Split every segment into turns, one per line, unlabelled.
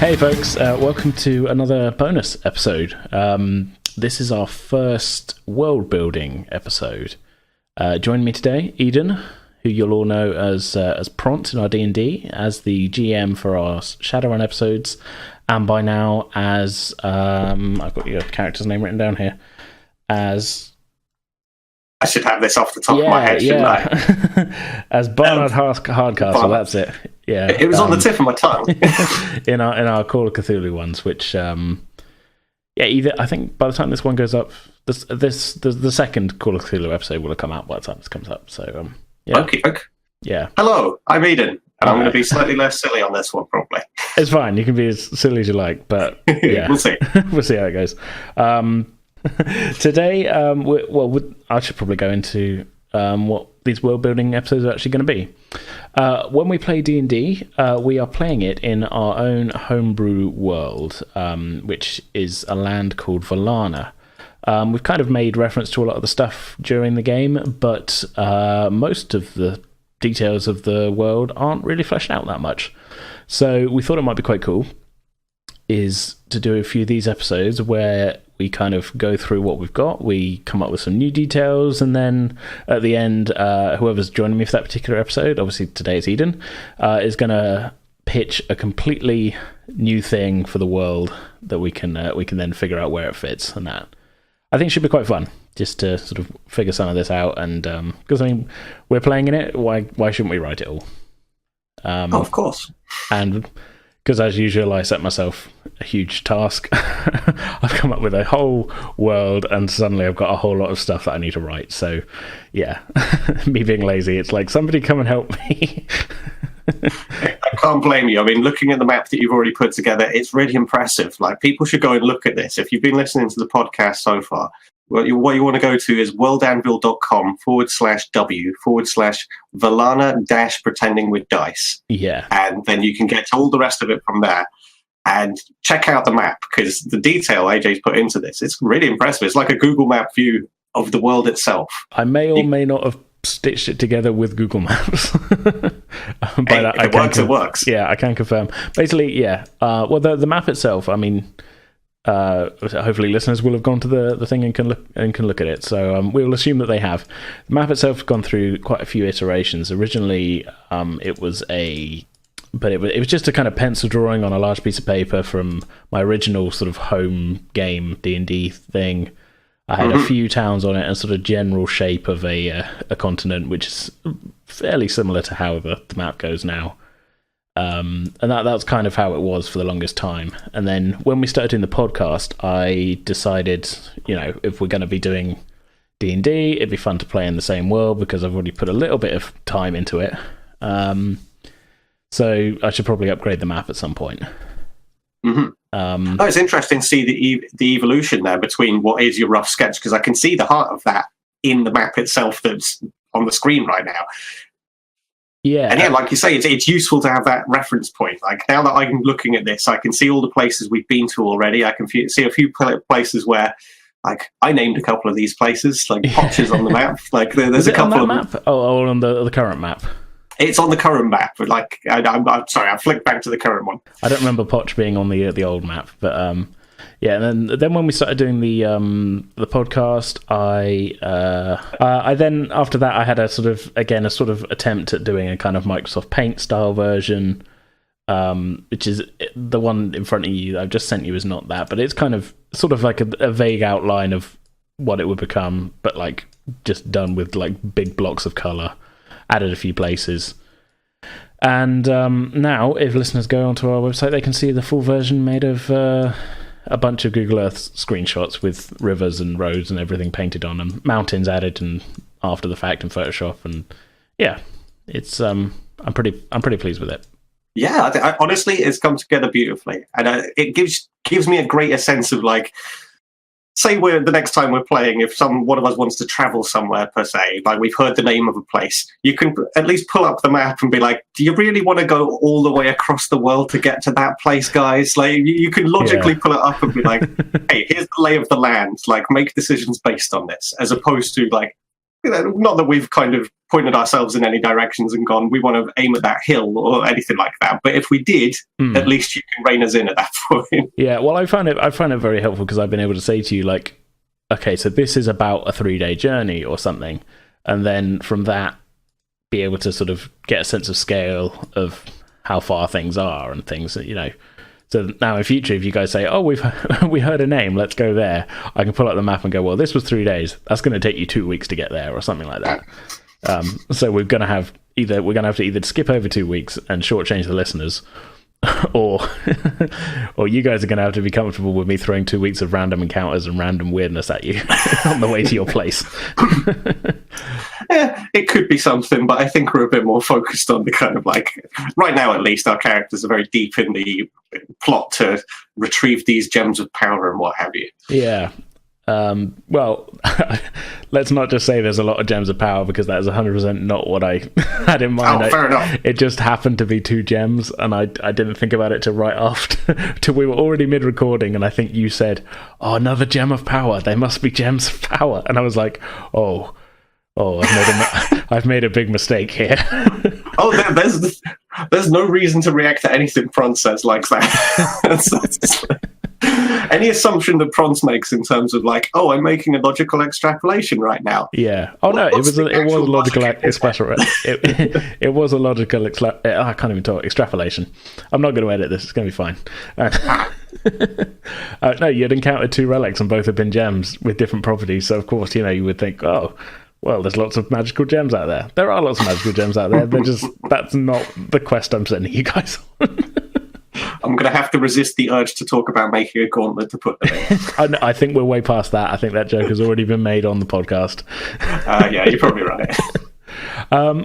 Hey folks, welcome to another bonus episode. This is our first world building episode. Joining me today, Eden, who you'll all know as Pront in our D&D, as the GM for our Shadowrun episodes, and by now as I've got your character's name written down here, as
I should have this off the top of my head, shouldn't I?
as Barnard Hardcastle, that's it. Yeah,
it was on the tip of my tongue.
in our Call of Cthulhu ones, which either I think by the time this one goes up, the second Call of Cthulhu episode will have come out by the time this comes up. So
Okay.
Yeah.
Hello, I'm Eden, and I'm going to be slightly less silly on this one, probably.
It's fine. You can be as silly as you like, but yeah,
we'll see.
We'll see how it goes. Today, I should probably go into what these world building episodes are actually going to be. When we play D&D, we are playing it in our own homebrew world, which is a land called Vallanna. We've kind of made reference to a lot of the stuff during the game, but most of the details of the world aren't really fleshed out that much. So we thought it might be quite cool is to do a few of these episodes where we kind of go through what we've got, we come up with some new details, and then at the end, whoever's joining me for that particular episode, obviously today it's Eden, is going to pitch a completely new thing for the world that we can then figure out where it fits, and that I think should be quite fun, just to sort of figure some of this out, and because I mean we're playing in it, why shouldn't we write it all?
Of course.
And because as usual, I set myself a huge task. I've come up with a whole world, and suddenly I've got a whole lot of stuff that I need to write. So, yeah, me being lazy, it's like, somebody come and help me.
I can't blame you. I mean, looking at the map that you've already put together, it's really impressive. Like, people should go and look at this. If you've been listening to the podcast so far, what you want to go to is worldanvil.com/Vallanna-pretending with dice.
Yeah.
And then you can get all the rest of it from there. And check out the map, because the detail AJ's put into this, it's really impressive. It's like a Google Map view of the world itself.
I may or may not have stitched it together with Google Maps.
It works.
Yeah, I can confirm. Basically, yeah. Well, the map itself, I mean, hopefully listeners will have gone to the thing and can look at it. So we'll assume that they have. The map itself has gone through quite a few iterations. Originally, it was just a kind of pencil drawing on a large piece of paper from my original sort of home game D&D thing. I had a few towns on it and sort of general shape of a continent, which is fairly similar to how the map goes now. And that's kind of how it was for the longest time. And then when we started doing the podcast, I decided, if we're going to be doing D&D, it'd be fun to play in the same world because I've already put a little bit of time into it. So I should probably upgrade the map at some point.
It's interesting to see the evolution there between what is your rough sketch, because I can see the heart of that in the map itself that's on the screen right now.
Yeah.
And yeah, like you say, it's useful to have that reference point. Like, now that I'm looking at this, I can see all the places we've been to already. I can see a few places where, like, I named a couple of these places, like Potches on the map. Like, there's a couple
on that
of
map? Oh, on the current map.
It's on the current map, but like, I'm sorry, I flicked back to the current one.
I don't remember Potch being on the old map, but yeah. And then when we started doing the podcast, I then after that I had a sort of attempt at doing a kind of Microsoft Paint style version, which is the one in front of you. I've just sent you is not that, but it's kind of sort of like a vague outline of what it would become, but like just done with like big blocks of color. Added a few places. And now, if listeners go onto our website, they can see the full version made of a bunch of Google Earth screenshots with rivers and roads and everything painted on them, mountains added and after the fact in Photoshop. And yeah, it's I'm pretty pleased with it.
Yeah, honestly, it's come together beautifully, and it gives me a greater sense of, like, say the next time we're playing, if one of us wants to travel somewhere per se, like we've heard the name of a place, you can at least pull up the map and be like, do you really want to go all the way across the world to get to that place, guys? Like, you can logically pull it up and be like, hey, here's the lay of the land, like, make decisions based on this, as opposed to like, not that we've kind of pointed ourselves in any directions and gone, we want to aim at that hill or anything like that. But if we did, at least you can rein us in at that point.
Yeah, well, I find it very helpful because I've been able to say to you, like, okay, so this is about a 3-day journey or something, and then from that, be able to sort of get a sense of scale of how far things are and things, you know. So now in future, if you guys say, "Oh, we heard a name, let's go there," I can pull up the map and go, "Well, this was 3 days. That's going to take you 2 weeks to get there," or something like that. So we're going to have to either skip over 2 weeks and shortchange the listeners, or you guys are going to have to be comfortable with me throwing 2 weeks of random encounters and random weirdness at you on the way to your place.
Yeah, it could be something, but I think we're a bit more focused on the kind of like, right now at least, our characters are very deep in the plot to retrieve these gems of power and what have you.
Yeah. Well, let's not just say there's a lot of gems of power, because that is 100% not what I had in mind.
Oh, fair enough.
It just happened to be 2 gems, and I didn't think about it till right after, till we were already mid-recording, and I think you said, "Oh, another gem of power. There must be gems of power." And I was like, oh, I've made a big mistake here.
There's no reason to react to anything Prons says like that. Any assumption that Prons makes in terms of like, "Oh, I'm making a logical extrapolation right now."
Yeah. Oh no, it was a logical extrapolation. It was a logical I can't even talk extrapolation. I'm not going to edit this. It's going to be fine. No, you'd encountered 2 relics and both have been gems with different properties. So of course, you know, you would think, "Oh, well, there's lots of magical gems out there." There are lots of magical gems out there. That's not the quest I'm sending you guys on.
I'm going to have to resist the urge to talk about making a gauntlet to put them in.
I think we're way past that. I think that joke has already been made on the podcast.
Yeah, you're probably right.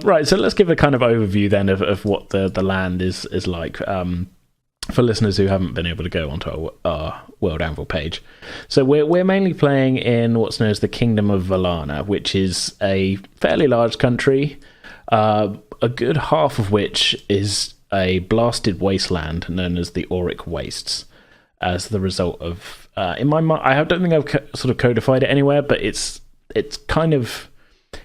Right, so let's give a kind of overview then of what the land is like for listeners who haven't been able to go onto our World Anvil page. So we're mainly playing in what's known as the Kingdom of Vallanna, which is a fairly large country, a good half of which is a blasted wasteland known as the Auric Wastes, as the result of in my mind, I don't think I've sort of codified it anywhere, but it's kind of,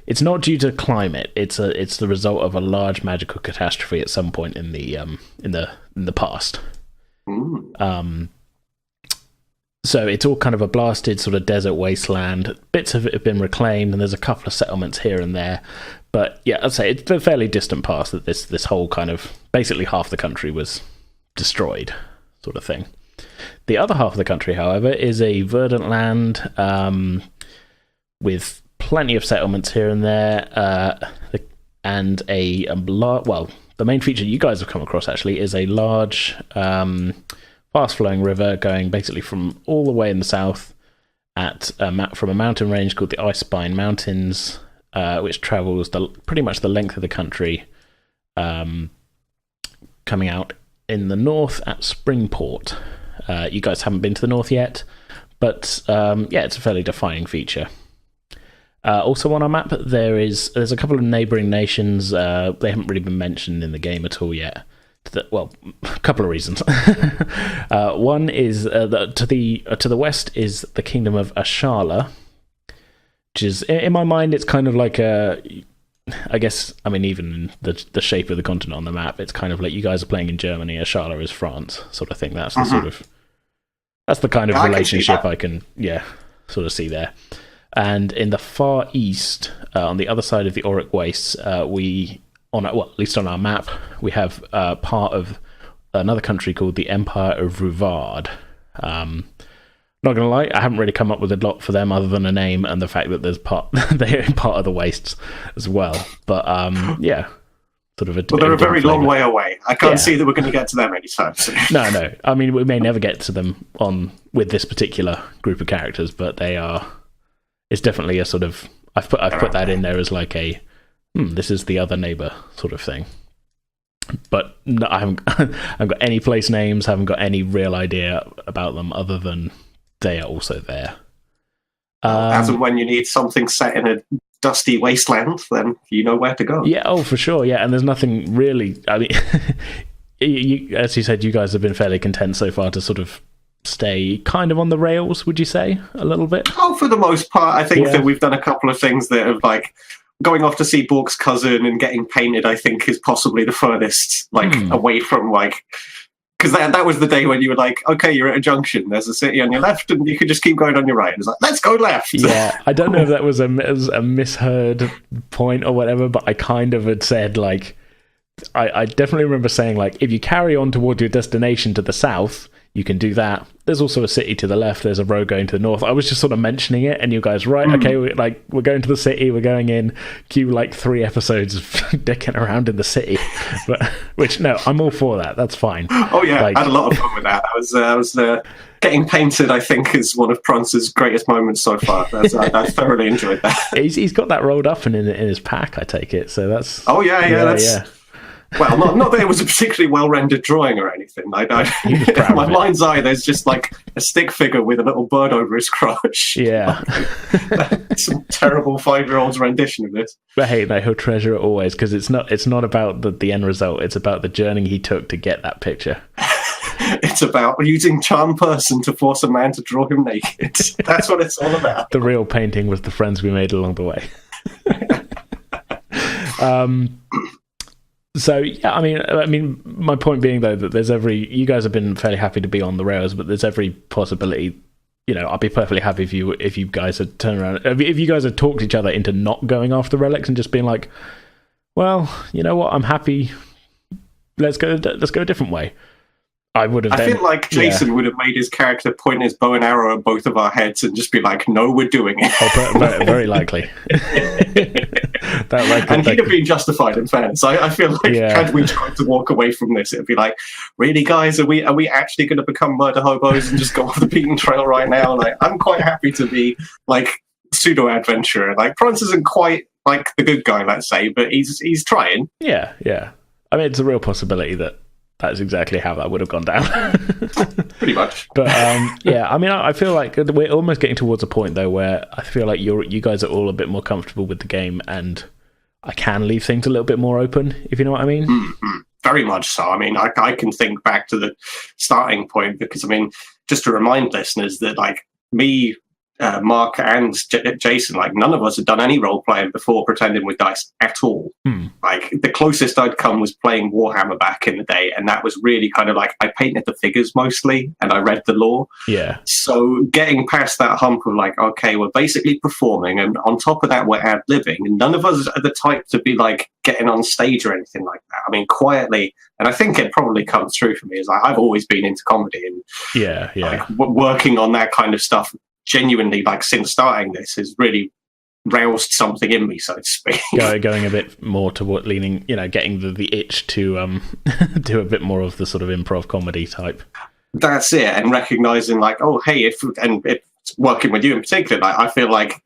it's not due to climate. It's the result of a large magical catastrophe at some point in the past. So it's all kind of a blasted sort of desert wasteland. Bits of it have been reclaimed, and there's a couple of settlements here and there. But yeah, I'd say it's a fairly distant past that this whole kind of, basically half the country was destroyed, sort of thing. The other half of the country, however, is a verdant land with plenty of settlements here and there, and the main feature you guys have come across actually is a large, fast-flowing river going basically from all the way in the south from a mountain range called the Icespine Mountains, which travels pretty much the length of the country, coming out in the north at Springport. You guys haven't been to the north yet, but it's a fairly defining feature. Also on our map, there's a couple of neighbouring nations. They haven't really been mentioned in the game at all yet. A couple of reasons. One is to the west is the Kingdom of Ashala, which is, in my mind, it's kind of like I guess, I mean, even the shape of the continent on the map, it's kind of like you guys are playing in Germany, Ashala is France, sort of thing. That's the kind of relationship I can sort of see there. And in the far east, on the other side of the Auric Wastes, at least on our map, we have part of another country called the Empire of Ruvard. Not gonna lie, I haven't really come up with a lot for them other than a name and the fact that they're part of the wastes as well. But sort of
they're a very long way away. I can't see that we're going to get to them anytime soon.
No. I mean, we may never get to them with this particular group of characters, but they are. It's definitely a sort of. I've put that in there as like a. This is the other neighbor sort of thing. But no, I haven't got any place names. Haven't got any real idea about them other than they are also there.
As and when you need something set in a dusty wasteland, then you know where to go.
Yeah, for sure. Yeah, and there's nothing really. I mean, as you said, you guys have been fairly content so far to sort of stay kind of on the rails, would you say, a little bit?
Oh, for the most part, I think that we've done a couple of things that have, like, going off to see Bork's cousin and getting painted, I think, is possibly the furthest, like, away from, like... Because that was the day when you were like, okay, you're at a junction, there's a city on your left, and you could just keep going on your right. It's like, let's go left!
Yeah, I don't know if that was a misheard point or whatever, but I kind of had said, like... I definitely remember saying, like, if you carry on toward your destination to the south, you can do that. There's also a city to the left. There's a road going to the north. I was just sort of mentioning it, and you guys, right, okay, we're going to the city. We're going in. Cue, like, 3 episodes of dicking around in the city. But which, no, I'm all for that. That's fine.
Oh, yeah, I had a lot of fun with that. I was getting painted, I think, is one of Pronce's greatest moments so far. I thoroughly enjoyed that.
He's got that rolled up in his pack, I take it. So that's...
Oh, yeah. Well, not that it was a particularly well-rendered drawing or anything. In my mind's eye, there's just like a stick figure with a little bird over his crotch.
Yeah.
Some terrible 5-year-old's rendition of this.
But hey, he'll treasure it always, because it's not about the end result. It's about the journey he took to get that picture.
It's about using charm person to force a man to draw him naked. That's what it's all about.
The real painting was the friends we made along the way. So yeah, I mean, my point being though that you guys have been fairly happy to be on the rails, but there's every possibility. You know, I'd be perfectly happy if you guys had turned around, if you guys had talked each other into not going after relics and just being like, well, you know what, I'm happy. Let's go a different way. I would have. I
feel like Jason would have made his character point his bow and arrow at both of our heads and just be like, "No, we're doing it."
Oh, very likely.
And he'd have been justified in fairness. I feel like had we tried to walk away from this, it'd be like, "Really, guys, are we actually going to become murder hobos and just go off the beaten trail right now?" Like, I'm quite happy to be like pseudo adventurer. Like, Prance isn't quite like the good guy, let's say, but he's trying.
Yeah. I mean, it's a real possibility that's exactly how that would have gone down.
Pretty much.
But I mean, I feel like we're almost getting towards a point though where I feel like you guys are all a bit more comfortable with the game, and I can leave things a little bit more open, if you know what I mean.
Mm-hmm. Very much so. I mean, I can think back to the starting point, because I mean, just to remind listeners that like me, Mark and Jason, like none of us had done any role playing before pretending with dice at all. Like the closest I'd come was playing Warhammer back in the day, and that was really kind of like I painted the figures mostly and I read the lore. Yeah. So getting past that hump of like, okay, we're basically performing, and on top of that we're ad-libbing, and none of us are the type to be like getting on stage or anything like that. I mean, quietly, and I think it probably comes through for me, is like I've always been into comedy, and like, working on that kind of stuff genuinely, like since starting this, has really roused something in me, so to speak.
Going a bit more toward leaning, getting the itch to do a bit more of the sort of improv comedy type.
That's it, and recognizing like, oh, hey, if working with you in particular, like I feel like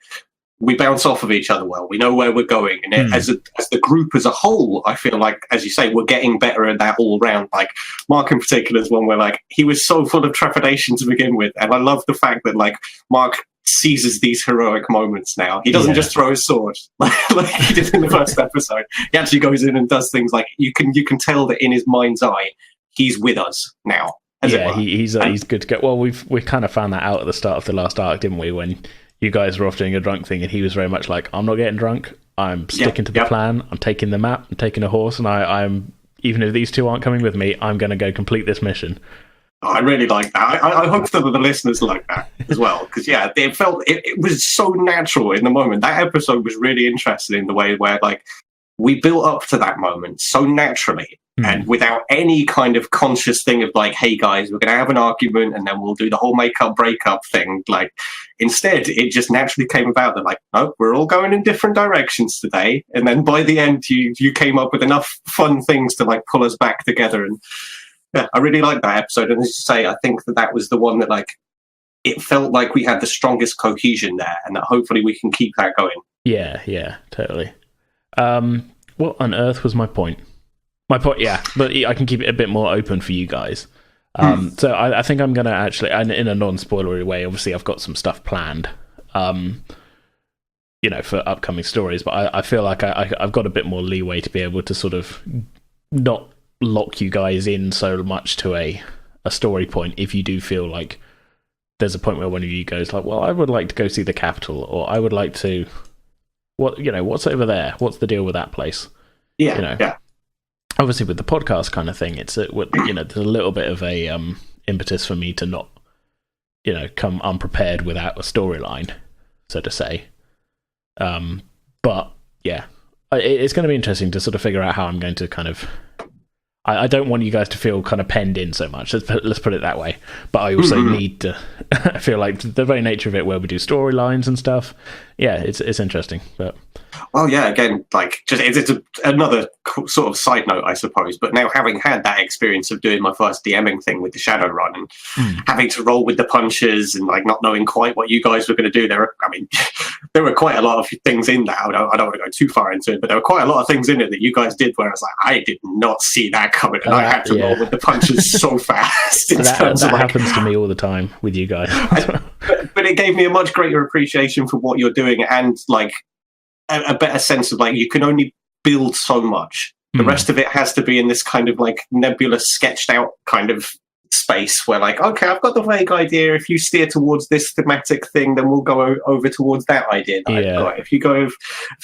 we bounce off of each other well. We know where we're going, and as the group as a whole, I feel like, as you say, we're getting better at that all round. Like Mark in particular is one where like he was so full of trepidation to begin with, and I love the fact that like Mark seizes these heroic moments now. He doesn't just throw his sword like he did in the first episode. He actually goes in and does things like you can tell that in his mind's eye he's with us now.
He's good to go. Well, we kind of found that out at the start of the last arc, didn't we? When you guys were off doing a drunk thing, and he was very much like, I'm not getting drunk. I'm sticking to the plan. I'm taking the map. I'm taking a horse, and I'm even if these two aren't coming with me, I'm going to go complete this mission.
I really like that. I hope that the listeners like that as well, because it was so natural in the moment. That episode was really interesting in the way where like we built up to that moment so naturally. And without any kind of conscious thing of like, hey guys, we're going to have an argument and then we'll do the whole make-up breakup thing. Like, instead, it just naturally came about that like, no, we're all going in different directions today. And then by the end, you came up with enough fun things to like pull us back together. And yeah, I really like that episode. And as you say, I think that was the one that like, it felt like we had the strongest cohesion there, and that hopefully we can keep that going. Yeah, totally. What on earth was my point? My point, but I can keep it a bit more open for you guys. So I think I'm going to actually, and in a non-spoilery way, obviously I've got some stuff planned, for upcoming stories, but I feel like I've got a bit more leeway to be able to sort of not lock you guys in so much to a story point if you do feel like
there's a point where one of you goes like, well, I would like to go see the capital, or I would like to, what's over there? What's the deal with that place?
Yeah, yeah.
Obviously, with the podcast kind of thing, it's there's a little bit of a impetus for me to not, come unprepared without a storyline, so to say. But yeah, it's going to be interesting to sort of figure out how I'm going to kind of. I don't want you guys to feel kind of penned in so much. Let's put it that way. But I also need to feel like the very nature of it, where we do storylines and stuff. Yeah, it's interesting. But
well, yeah. Again, like it's another sort of side note, I suppose. But now having had that experience of doing my first DMing thing with the Shadowrun and having to roll with the punches and like not knowing quite what you guys were going to do, there were quite a lot of things in that. I don't want to go too far into it, but there were quite a lot of things in it that you guys did where I was like, I did not see that coming, and I had to roll with the punches so fast.
That happens to me all the time with you guys.
But it gave me a much greater appreciation for what you're doing, and like a better sense of like you can only build so much. The rest of it has to be in this kind of like nebulous, sketched out kind of space where like, okay, I've got the vague idea. If you steer towards this thematic thing, then we'll go over towards that idea that I've got. If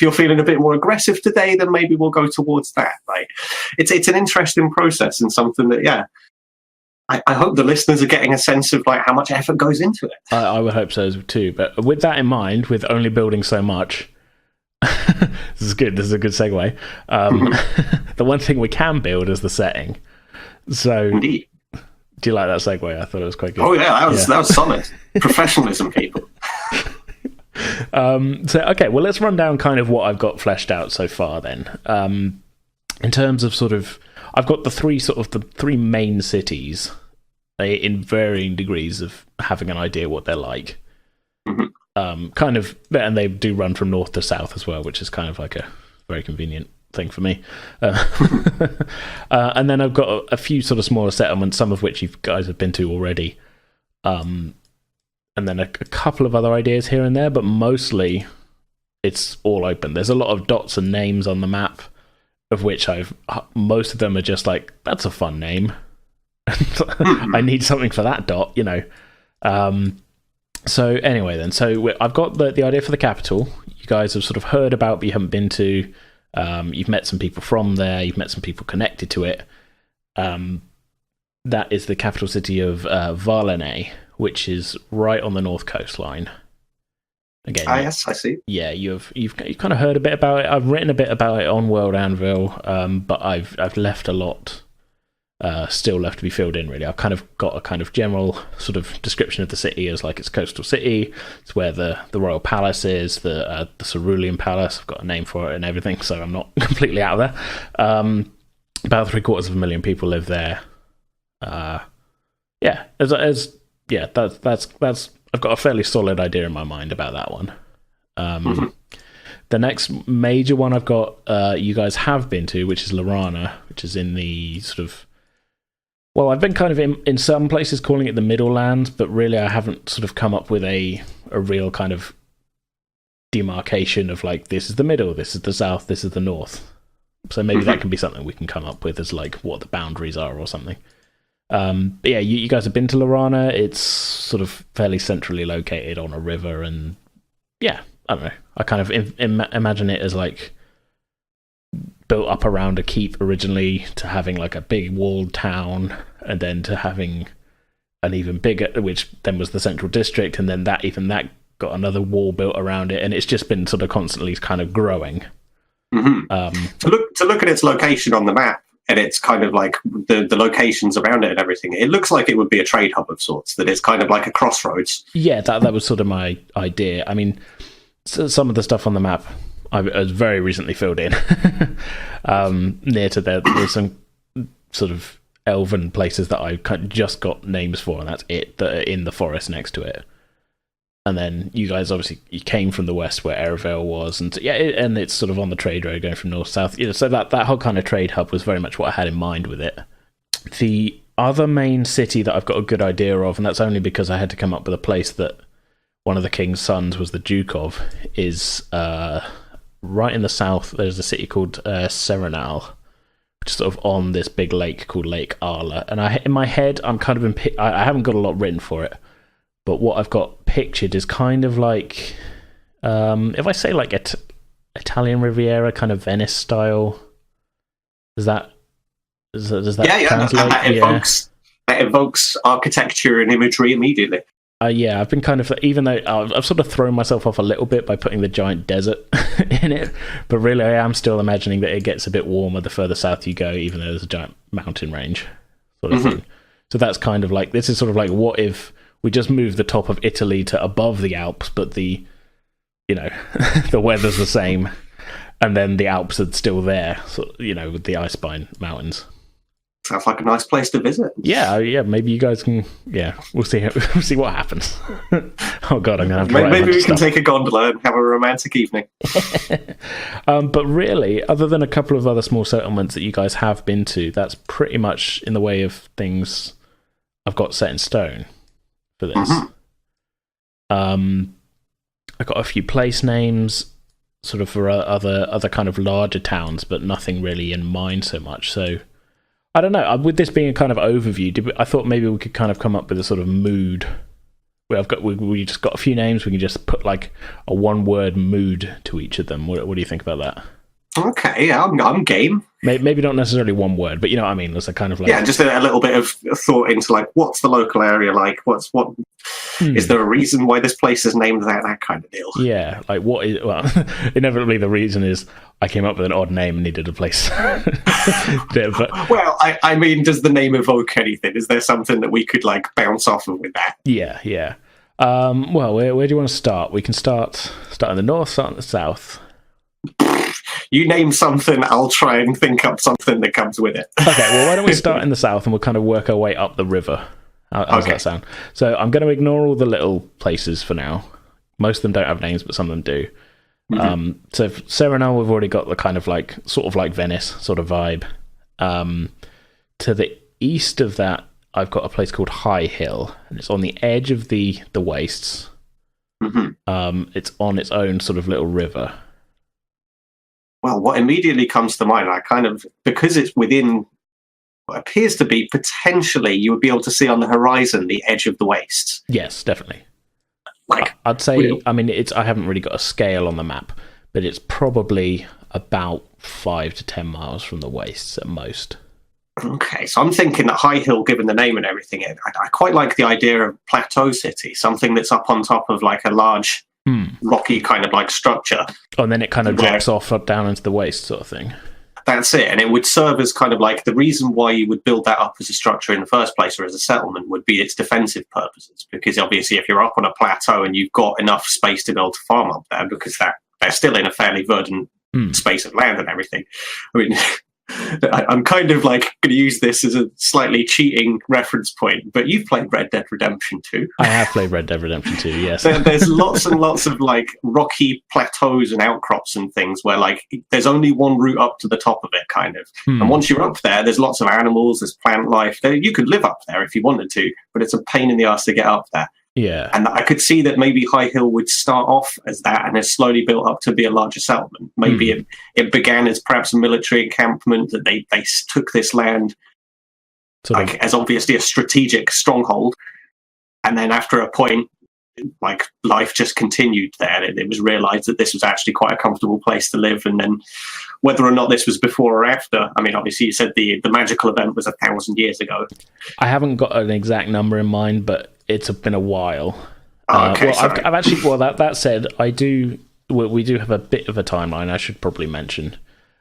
you're feeling a bit more aggressive today, then maybe we'll go towards that. Like it's an interesting process and something that I hope the listeners are getting a sense of like how much effort goes into it.
I would hope so too. But with that in mind, with only building so much, this is good. This is a good segue. The one thing we can build is the setting. So,
indeed.
Do you like that segue? I thought it was quite good.
Oh yeah, that was solid. Professionalism, people.
Okay, well, let's run down kind of what I've got fleshed out so far. Then, in terms of sort of, I've got the three main cities in varying degrees of having an idea what they're like. Kind of, and they do run from north to south as well, which is kind of like a very convenient thing for me. And then I've got a few sort of smaller settlements, some of which you guys have been to already. And then a couple of other ideas here and there, but mostly it's all open. There's a lot of dots and names on the map, of which most of them are just like, that's a fun name. I need something for that dot, So anyway, then, I've got the idea for the capital. You guys have sort of heard about, but you haven't been to. You've met some people from there. You've met some people connected to it. That is the capital city of Vallanna, which is right on the north coastline. Again,
yes, I see.
Yeah, you've kind of heard a bit about it. I've written a bit about it on World Anvil, but I've left a lot. Still left to be filled in, really. I've kind of got a kind of general sort of description of the city as like it's a coastal city. It's where the royal palace is, the Cerulean Palace. I've got a name for it and everything, so I'm not completely out of there. About 750,000 people live there. That's I've got a fairly solid idea in my mind about that one. The next major one I've got, you guys have been to, which is Vallanna, which is in the sort of. Well, I've been kind of in some places calling it the Middle Lands, but really I haven't sort of come up with a real kind of demarcation of like, this is the middle, this is the south, this is the north. So maybe that can be something we can come up with as like what the boundaries are or something. But yeah, you guys have been to Vallanna. It's sort of fairly centrally located on a river, and yeah, I don't know. I kind of imagine it as like built up around a keep originally, to having like a big walled town, and then to having an even bigger, which then was the central district, and then that got another wall built around it, and it's just been sort of constantly kind of growing.
To look at its location on the map, and it's kind of like the locations around it and everything, it looks like it would be a trade hub of sorts, that it's kind of like a crossroads.
Yeah, that was sort of my idea. I mean, so some of the stuff on the map I was very recently filled in. Near to there's some sort of elven places that I just got names for, and that's it, that are in the forest next to it. And then you guys obviously you came from the west where Erevel was, and and it's sort of on the trade road going from north south. So that whole kind of trade hub was very much what I had in mind with it. The other main city that I've got a good idea of, and that's only because I had to come up with a place that one of the king's sons was the duke of, is right in the south. There's a city called Serenal, which is sort of on this big lake called Lake Arla. And in my head, I'm kind of I haven't got a lot written for it, but what I've got pictured is kind of like, if I say like Italian Riviera, kind of Venice style. Does that translate?
That evokes architecture and imagery immediately.
Yeah, I've been kind of, even though I've sort of thrown myself off a little bit by putting the giant desert in it, but really I am still imagining that it gets a bit warmer the further south you go, even though there's a giant mountain range sort of thing. So that's kind of like, this is sort of like, what if we just move the top of Italy to above the Alps, but the weather's the same, and then the Alps are still there, so, with the Icebind Mountains.
Sounds like a nice place to visit.
Yeah. Maybe you guys can. Yeah, we'll see. We'll see what happens. Oh God, I'm gonna have to.
Maybe we can take a gondola and have a romantic evening.
But really, other than a couple of other small settlements that you guys have been to, that's pretty much in the way of things I've got set in stone for this. I've got a few place names, sort of for other kind of larger towns, but nothing really in mind so much. So. I don't know. With this being a kind of overview, I thought maybe we could kind of come up with a sort of mood. Where we just got a few names. We can just put like a one-word mood to each of them. What do you think about that?
Okay, yeah, I'm game.
Maybe not necessarily one word, but you know what I mean. There's a kind of like
just a little bit of thought into like what's the local area like? Is there a reason why this place is named that kind of deal?
Yeah, like what is? Well, inevitably the reason is I came up with an odd name and needed a place.
Well, I mean, does the name evoke anything? Is there something that we could like bounce off of with that?
Yeah. Well, where do you want to start? We can start in the north, start in the south.
You name something, I'll try and think up something that comes with it.
Okay, well, why don't we start in the south and we'll kind of work our way up the river. How does that sound? So I'm going to ignore all the little places for now. Most of them don't have names, but some of them do. So Serena, we've already got the kind of like, sort of like Venice sort of vibe. To the east of that, I've got a place called High Hill, and it's on the edge of the wastes. It's on its own sort of little river.
Well, what immediately comes to mind, because it's within what appears to be potentially you would be able to see on the horizon the edge of the wastes.
Yes, definitely.
Like
I'd say, I mean, I haven't really got a scale on the map, but it's probably about 5 to 10 miles from the wastes at most.
Okay, so I'm thinking that High Hill, given the name and everything, I quite like the idea of plateau city, something that's up on top of like a large rocky kind of like structure.
Oh, and then it kind of drops off down into the waste sort of thing.
That's it, and it would serve as kind of like the reason why you would build that up as a structure in the first place or as a settlement would be its defensive purposes, because obviously if you're up on a plateau and you've got enough space to be able to farm up there, because they're still in a fairly verdant space of land and everything. I mean, I'm kind of like going to use this as a slightly cheating reference point, but you've played Red Dead Redemption 2.
I have played Red Dead Redemption 2, yes.
There's lots and lots of like rocky plateaus and outcrops and things where like there's only one route up to the top of it, kind of. And once you're up there's lots of animals, there's plant life. You could live up there if you wanted to, but it's a pain in the ass to get up there.
Yeah.
And I could see that maybe High Hill would start off as that and has slowly built up to be a larger settlement. Maybe it began as perhaps a military encampment, that they took this land as obviously a strategic stronghold. And then after a point, like life just continued there. It was realized that this was actually quite a comfortable place to live. And then whether or not this was before or after, I mean, obviously you said the magical event was 1,000 years ago.
I haven't got an exact number in mind, but it's been a while.
Okay,
I've actually. Well, that said, we do have a bit of a timeline. I should probably mention.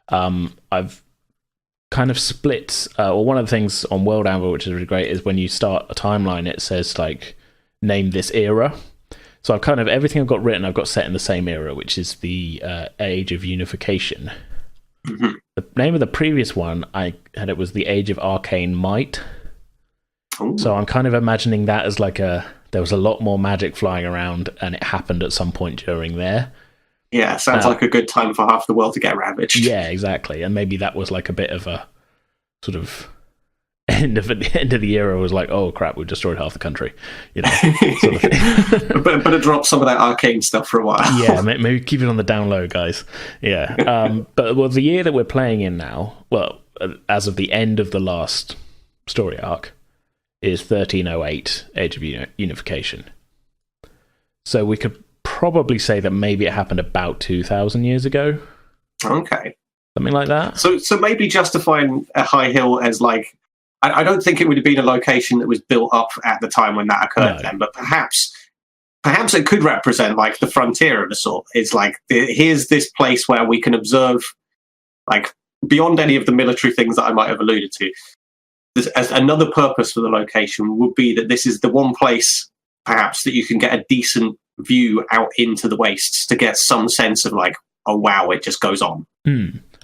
I've kind of split. One of the things on World Anvil, which is really great, is when you start a timeline, it says like name this era. So I've kind of everything I've got written, I've got set in the same era, which is the Age of Unification. The name of the previous one I had it was the Age of Arcane Might.
Ooh.
So I'm kind of imagining that as like there was a lot more magic flying around, and it happened at some point during there.
Yeah, sounds like a good time for half the world to get ravaged.
Yeah, exactly. And maybe that was like a bit of a sort of end of the era was like, oh crap, we've destroyed half the country, you know, sort of thing.
but it dropped some of that arcane stuff for a while.
Yeah, maybe keep it on the down low, guys. Yeah. But the year that we're playing in now, as of the end of the last story arc, is 1308, Age of Unification. So we could probably say that maybe it happened about 2,000 years ago.
Okay.
Something like that.
So maybe justifying a high hill as like, I don't think it would have been a location that was built up at the time when that occurred then, but perhaps it could represent like the frontier of a sort. It's like, here's this place where we can observe, like, beyond any of the military things that I might have alluded to. As another purpose for the location would be that this is the one place, perhaps, that you can get a decent view out into the wastes to get some sense of like, oh wow, it just goes on.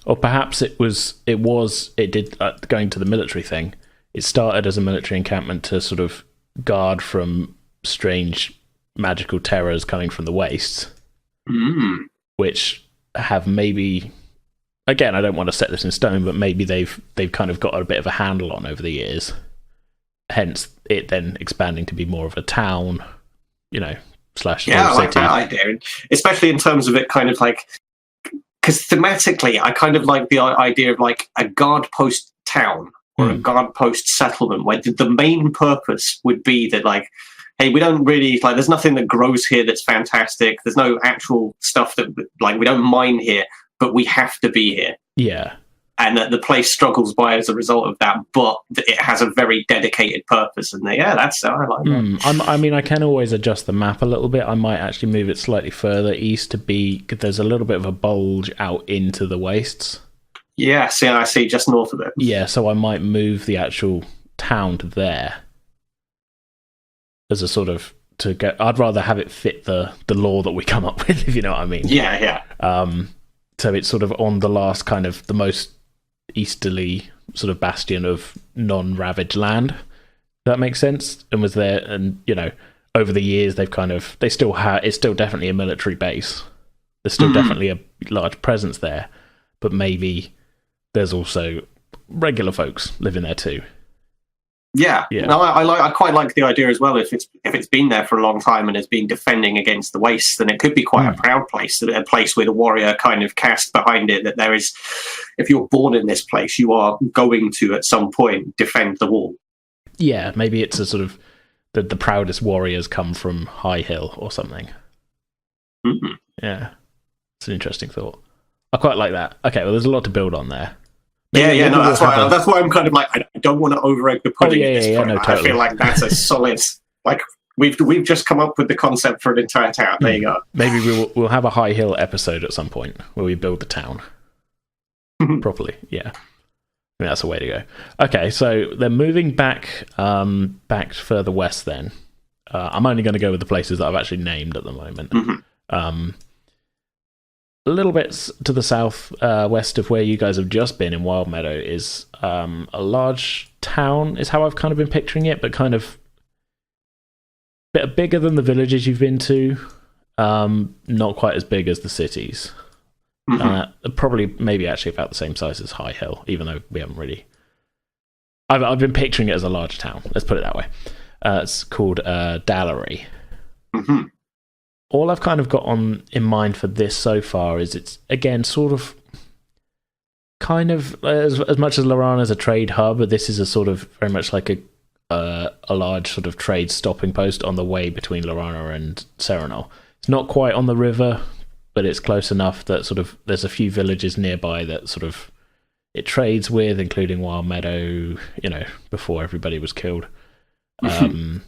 Or perhaps it did going to the military thing. It started as a military encampment to sort of guard from strange magical terrors coming from the wastes, which have maybe, again, I don't want to set this in stone, but maybe they've kind of got a bit of a handle on over the years. Hence, it then expanding to be more of a town, slash.
Yeah, I like that idea, especially in terms of it kind of like, because thematically, I kind of like the idea of like a guard post town or a guard post settlement, where the main purpose would be that like, hey, we don't really like. There's nothing that grows here that's fantastic. There's no actual stuff that like we don't mine here, but we have to be here.
Yeah.
And that the place struggles by as a result of that, but it has a very dedicated purpose. And I like that.
I mean, I can always adjust the map a little bit. I might actually move it slightly further east to be, because there's a little bit of a bulge out into the wastes.
Yeah, I see just north of it.
Yeah, so I might move the actual town to there as a sort of I'd rather have it fit the law that we come up with, if you know what I mean.
Yeah.
So it's sort of on the last kind of the most easterly sort of bastion of non-ravaged land. That makes sense. And was there, and over the years it's still definitely a military base. There's still definitely a large presence there, but maybe there's also regular folks living there too.
Yeah. No, I quite like the idea as well. If it's been there for a long time and has been defending against the wastes, then it could be quite a proud place, a place with a warrior kind of cast behind it. That there is, if you're born in this place, you are going to at some point defend the wall. Yeah,
maybe it's a sort of the proudest warriors come from High Hill or something.
Mm-hmm.
Yeah, it's an interesting thought. I quite like that. Okay, well, there's a lot to build on there.
Maybe that's why I'm kind of like, I don't want to over-egg the pudding at this point. No, totally. I feel like that's a solid, like, we've just come up with the concept for an entire town. There you go.
Maybe we'll have a High Hill episode at some point where we build the town properly. Yeah, I mean, that's a way to go. Okay, so they're moving back further west then. I'm only going to go with the places that I've actually named at the moment. A little bit to the south west of where you guys have just been in Wild Meadow is a large town, is how I've kind of been picturing it, but kind of a bit bigger than the villages you've been to, not quite as big as the cities. Probably maybe actually about the same size as High Hill, even though we haven't really... I've been picturing it as a large town, let's put it that way. It's called Dallery. All I've kind of got in mind for this so far is it's, again, sort of kind of as much as Vallanna is a trade hub, but this is a sort of very much like a large sort of trade stopping post on the way between Vallanna and Serenol. It's not quite on the river, but it's close enough that sort of there's a few villages nearby that sort of it trades with, including Wild Meadow, before everybody was killed. I mean,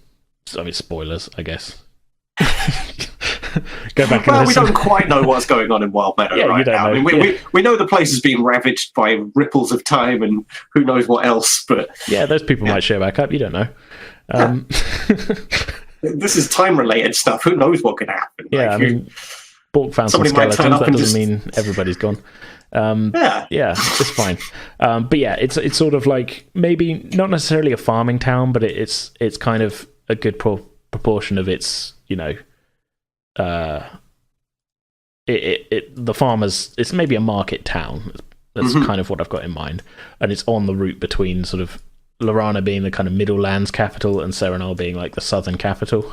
spoilers, I guess. Go back.
Well, we don't quite know what's going on in Wild Meadow right now. I mean, we know the place has been ravaged by ripples of time and who knows what else. But
those people might show back up. You don't know.
This is time-related stuff. Who knows what could happen?
Yeah, I mean, Bork found some skeletons. That doesn't mean everybody's gone. It's fine. But yeah, it's sort of like maybe not necessarily a farming town, but it's kind of a good proportion of its the farmers, it's maybe a market town. That's kind of what I've got in mind, and it's on the route between sort of Vallanna being the kind of middle lands capital and Serenol being like the southern capital.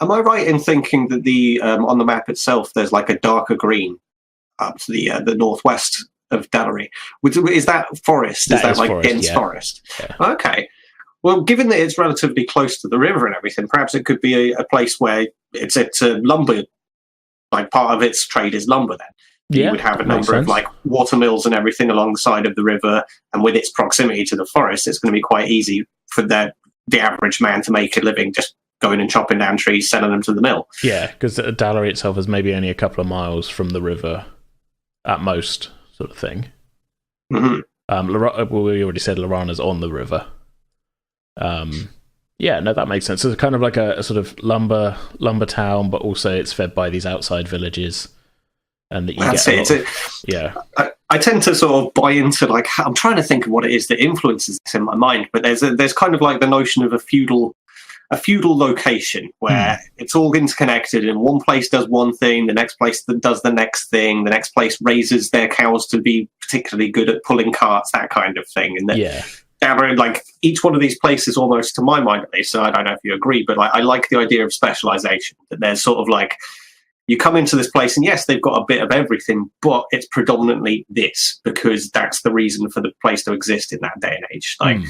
Am I right in thinking that the on the map itself there's like a darker green up to the northwest of Dallery? Is that forest? Is that like forest, dense forest? Yeah. Okay. Well, given that it's relatively close to the river and everything, perhaps it could be a place where it's a lumber, like part of its trade is lumber then. You would have a number of like watermills and everything along the side of the river, and with its proximity to the forest, it's going to be quite easy for the average man to make a living just going and chopping down trees, selling them to the mill.
Yeah, because Dallery itself is maybe only a couple of miles from the river at most, sort of thing.
Mm-hmm.
We already said Lorana's on the river. Yeah, no, that makes sense. So it's kind of like a sort of lumber town, but also it's fed by these outside villages. And that you get yeah.
I tend to sort of buy into, like, I'm trying to think of what it is that influences this in my mind, but there's kind of like the notion of a feudal location where it's all interconnected, and one place does one thing, the next place does the next thing, the next place raises their cows to be particularly good at pulling carts, that kind of thing. And like each one of these places, almost to my mind at least, so I don't know if you agree, but like, I like the idea of specialization, that there's sort of like, you come into this place and yes, they've got a bit of everything, but it's predominantly this because that's the reason for the place to exist in that day and age. Like,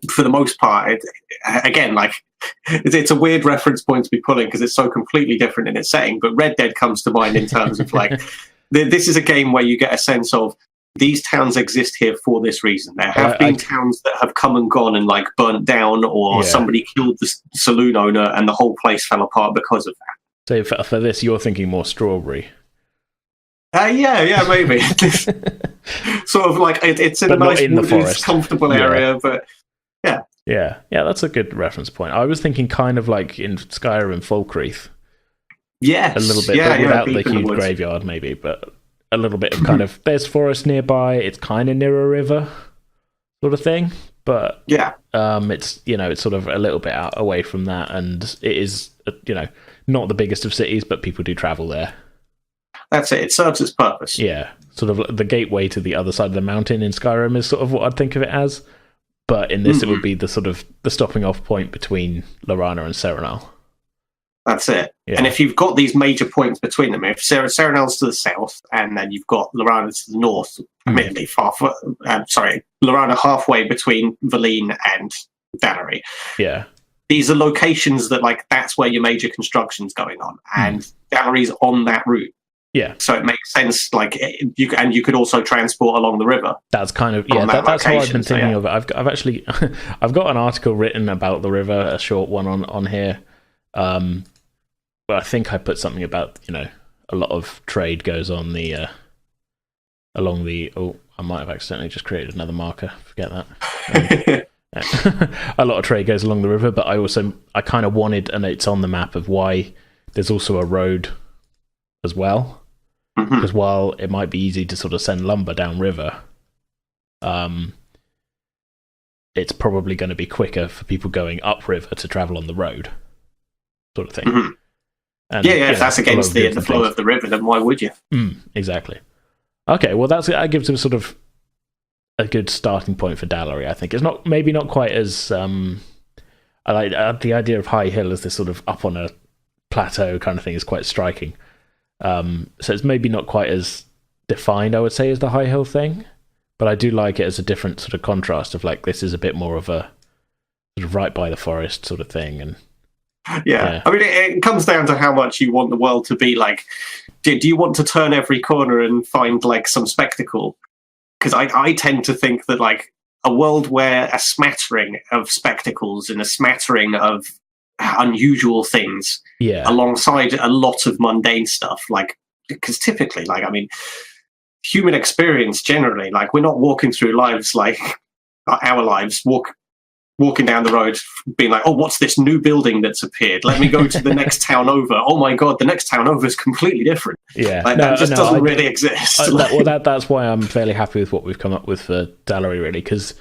for the most part, it's a weird reference point to be pulling because it's so completely different in its setting. But Red Dead comes to mind in terms of like, this is a game where you get a sense of these towns exist here for this reason. There have been towns that have come and gone and like burnt down, or somebody killed the saloon owner and the whole place fell apart because of that.
So for this, you're thinking more Strawberry.
Yeah, maybe. Sort of like it's in a nice wooded, comfortable area, but yeah.
Yeah, that's a good reference point. I was thinking kind of like in Skyrim, Falkreath.
Yes.
A little bit, but without the huge graveyard maybe, but a little bit of kind of, there's forest nearby, it's kind of near a river sort of thing, but it's, it's sort of a little bit out away from that, and it is, not the biggest of cities, but people do travel there.
That's it. It serves its purpose.
Yeah. Sort of the gateway to the other side of the mountain in Skyrim is sort of what I'd think of it as. But in this, it would be the sort of the stopping off point between Vallanna and Serenal.
That's it. Yeah. And if you've got these major points between them, if Serenal's to the south, and then you've got Vallanna to the north, admittedly Vallanna halfway between Vallanna and Dallery.
Yeah.
These are locations that, like, that's where your major construction's going on, and Dallery's on that route.
Yeah,
so it makes sense. Like, you could also transport along the river.
That's kind of that's how I've been thinking of it. I've actually I've got an article written about the river, a short one on here. But I think I put something about a lot of trade goes on the along the. Oh, I might have accidentally just created another marker. Forget that. A lot of trade goes along the river, but I kind of wanted, and it's on the map of why there's also a road as well, because while it might be easy to sort of send lumber down river, it's probably going to be quicker for people going upriver to travel on the road, sort of thing. And,
if that's against the flow of the river, then why would you?
Exactly. Okay, well that gives them sort of a good starting point for Dallery. I think it's not quite as I like the idea of High Hill as this sort of up on a plateau kind of thing is quite striking. So it's maybe not quite as defined, I would say, as the High Hill thing, but I do like it as a different sort of contrast of like, this is a bit more of a sort of right by the forest sort of thing. And
yeah. I mean, it comes down to how much you want the world to be like. Do you want to turn every corner and find like some spectacle? Because I tend to think that like a world where a smattering of spectacles and a smattering of unusual things alongside a lot of mundane stuff, like, because typically, like, I mean, human experience generally, like, we're not walking through lives like our lives, walking down the road being like, oh, what's this new building that's appeared? Let me go to the next town over. Oh my God, the next town over is completely different.
Yeah.
Like, that just doesn't really exist.
That's why I'm fairly happy with what we've come up with for Dallery, really, because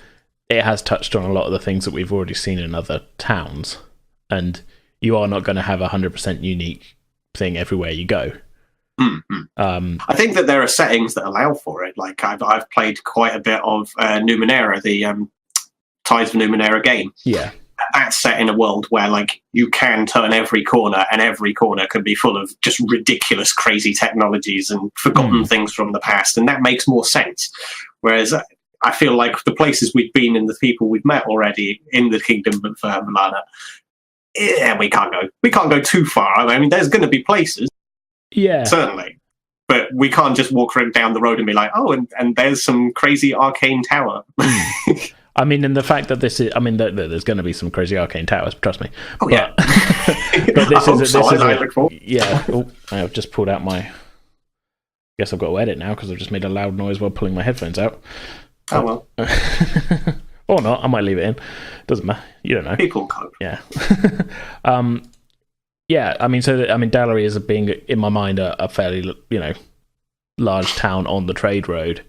it has touched on a lot of the things that we've already seen in other towns, and you are not going to have 100% unique thing everywhere you go.
I think that there are settings that allow for it. Like, I've played quite a bit of Numenera, the Tides of Numenera game.
Yeah.
That's set in a world where, like, you can turn every corner, and every corner can be full of just ridiculous, crazy technologies and forgotten things from the past, and that makes more sense. Whereas I feel like the places we've been and the people we've met already in the kingdom of Vallanna, we can't go too far. I mean, there's going to be places, certainly, but we can't just walk down the road and be like, oh, and there's some crazy arcane tower.
I mean, and the fact that this is, I mean, there's going to be some crazy arcane towers, trust me.
Oh, yeah.
But this I've just pulled out my, guess I've got to edit now because I've just made a loud noise while pulling my headphones out.
Oh, well.
Or not, I might leave it in. Doesn't matter. You don't know.
People cope.
Yeah. Yeah, I mean, Dallery is being, in my mind, a fairly, large town on the trade road.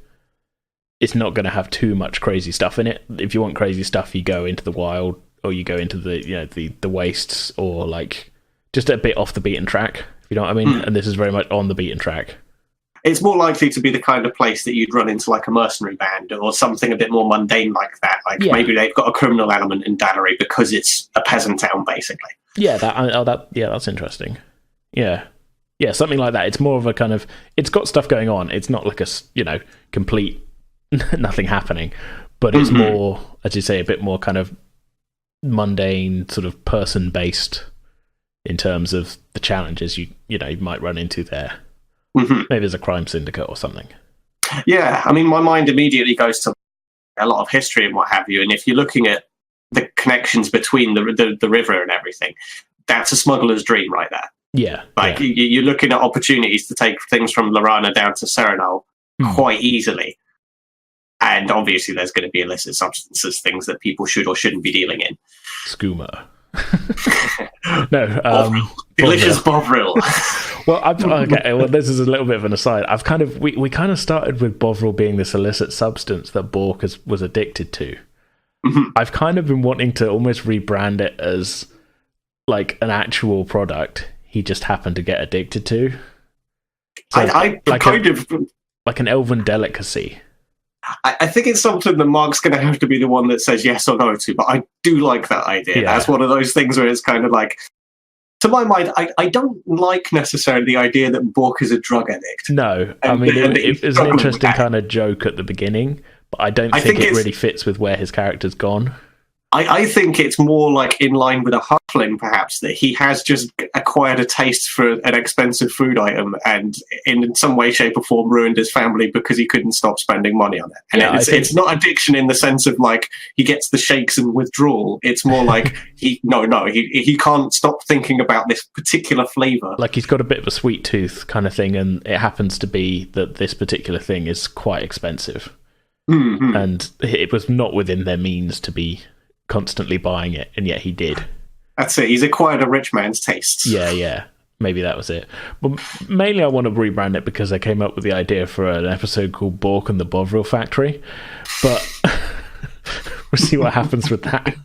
It's not going to have too much crazy stuff in it. If you want crazy stuff, you go into the wild, or you go into the wastes, or like just a bit off the beaten track. If you know what I mean. And this is very much on the beaten track. It's
more likely to be the kind of place that you'd run into like a mercenary band or something a bit more mundane like that. Like maybe they've got a criminal element in Dallery because it's a peasant town, basically.
Yeah, that's interesting. Yeah, something like that. It's more of a kind of, it's got stuff going on. It's not like a complete nothing happening, but it's more, as you say, a bit more kind of mundane, sort of person based in terms of the challenges you might run into there. Maybe there's a crime syndicate or something.
Yeah, I mean, my mind immediately goes to a lot of history and what have you. And if you're looking at the connections between the river and everything, that's a smuggler's dream right there.
Yeah.
Like, you're looking at opportunities to take things from Lorana down to Serenal quite easily. And obviously there's going to be illicit substances, things that people should or shouldn't be dealing in.
Skooma. No,
delicious Bovril.
Well, this is a little bit of an aside. We kind of started with Bovril being this illicit substance that Bork was addicted to. I've kind of been wanting to almost rebrand it as like an actual product he just happened to get addicted to. So like an elven delicacy.
I think it's something that Mark's going to have to be the one that says yes or no to, but I do like that idea. Yeah. That's one of those things where it's kind of like, to my mind, I don't like necessarily the idea that Bork is a drug addict.
No, I mean, it was an interesting kind of joke at the beginning, but I don't think it really fits with where his character's gone.
I think it's more like in line with a halfling, perhaps, that he has just acquired a taste for an expensive food item and in some way, shape or form ruined his family because he couldn't stop spending money on it. And it's not addiction in the sense of like he gets the shakes and withdrawal. It's more like he can't stop thinking about this particular flavour.
Like he's got a bit of a sweet tooth kind of thing, and it happens to be that this particular thing is quite expensive. And it was not within their means to be constantly buying it, and yet he did.
That's it. He's acquired a rich man's tastes.
Yeah. Maybe that was it. But mainly I want to rebrand it because I came up with the idea for an episode called Bork and the Bovril Factory. But we'll see what happens with that.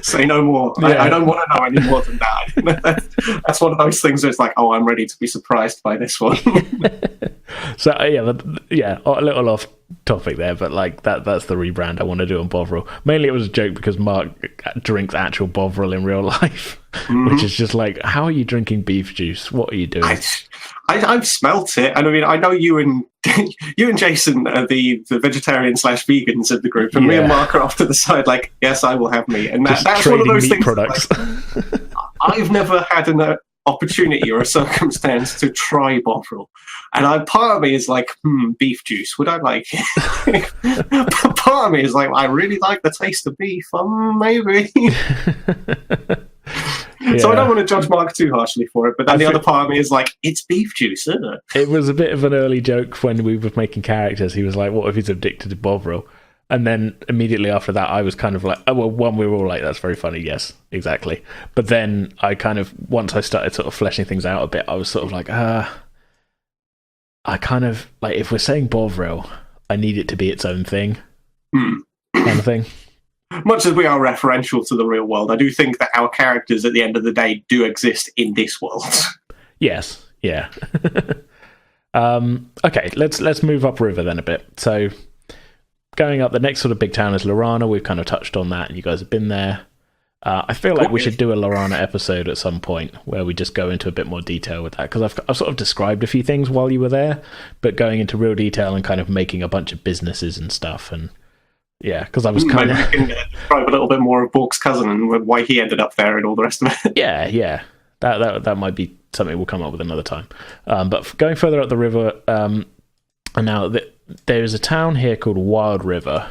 Say no more. Yeah. I don't want to know any more than that. That's one of those things where it's like, oh, I'm ready to be surprised by this one.
So a little off topic there, but like that's the rebrand I want to do on Bovril. Mainly it was a joke because Mark drinks actual Bovril in real life, which is just like, how are you drinking beef juice? What are you doing?
I've smelt it, and I mean, I know you and Jason are the vegetarian / vegans of the group, and me and Mark are off to the side like, yes, I will have meat, and that's one of those things. Products. Like, I've never had an opportunity or a circumstance to try Bovril, and part of me is like, beef juice, would I like it? Part of me is like, I really like the taste of beef, maybe. So I don't want to judge Mark too harshly for it, but then the other part of me is like, it's beef juice, isn't it?
It was a bit of an early joke when we were making characters. He was like, what if he's addicted to Bovril? And then immediately after that, I was kind of like, we were all like, that's very funny. Yes, exactly. But then I kind of, once I started sort of fleshing things out a bit, I was sort of like, I kind of, like, if we're saying Bovril, I need it to be its own thing. Kind of thing.
Much as we are referential to the real world, I do think that our characters at the end of the day do exist in this world.
Yes, yeah. Okay, let's move upriver then a bit. So going up, the next sort of big town is Lorana. We've kind of touched on that, and you guys have been there. I feel like we should do a Lorana episode at some point where we just go into a bit more detail with that, because I've sort of described a few things while you were there, but going into real detail and kind of making a bunch of businesses and stuff. And yeah, because I was kind of
describe a little bit more of Bork's cousin and why he ended up there and all the rest of it.
Yeah. That might be something we'll come up with another time. But going further up the river, and now there's a town here called Wild River,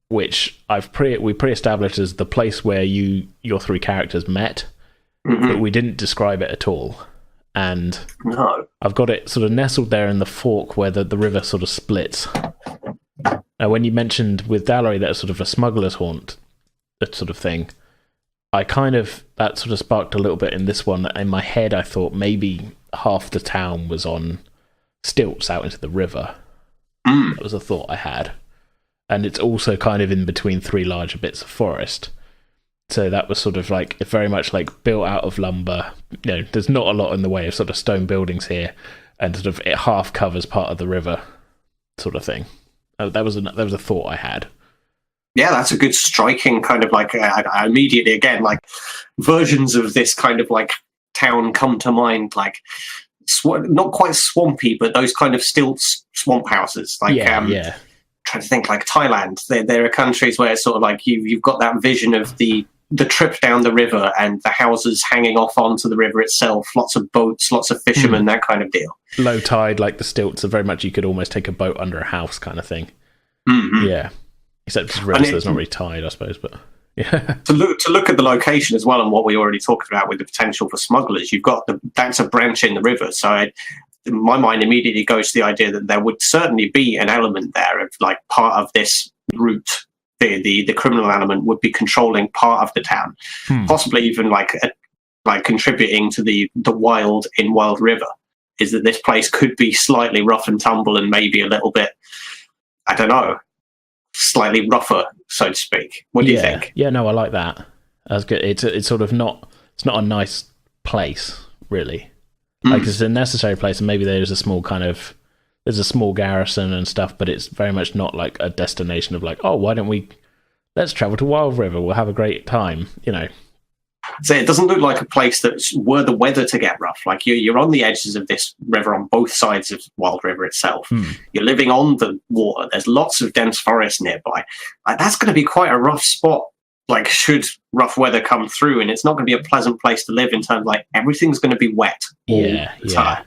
which we pre-established as the place where your three characters met, but we didn't describe it at all. And
no.
I've got it sort of nestled there in the fork where the river sort of splits. Now, when you mentioned with Dallery that sort of a smuggler's haunt, that sort of thing, that sort of sparked a little bit in this one. In my head, I thought maybe half the town was on stilts out into the river. That was a thought I had. And it's also kind of in between three larger bits of forest. So that was sort of like very much like built out of lumber. There's not a lot in the way of sort of stone buildings here, and sort of it half covers part of the river, sort of thing. That was a thought I had.
Yeah, that's a good striking kind of like. I immediately again like versions of this kind of like town come to mind, like not quite swampy, but those kind of stilt swamp houses, like
yeah.
Trying to think like Thailand. There are countries where it's sort of like you've got that vision of the trip down the river and the houses hanging off onto the river itself, lots of boats, lots of fishermen, that kind of deal.
Low tide, like the stilts are very much you could almost take a boat under a house kind of thing. Yeah, except it's river, so there's not really tide, I suppose. But yeah,
to look at the location as well and what we already talked about with the potential for smugglers, you've got that's a branch in the river, so my mind immediately goes to the idea that there would certainly be an element there of like part of this route. The criminal element would be controlling part of the town, possibly even like contributing to the wild in Wild River. Is that this place could be slightly rough and tumble and maybe a little bit, I don't know, slightly rougher, so to speak. What do you think?
Yeah, no, I like that. That's good. It's sort of not a nice place really. Like it's a necessary place, and maybe there's a small garrison and stuff, but it's very much not like a destination of like, oh, let's travel to Wild River, we'll have a great time,
So it doesn't look like a place that's were the weather to get rough. Like you're on the edges of this river on both sides of Wild River itself. You're living on the water. There's lots of dense forest nearby. Like that's going to be quite a rough spot. Like should rough weather come through, and it's not going to be a pleasant place to live in terms of like everything's going to be wet all the time.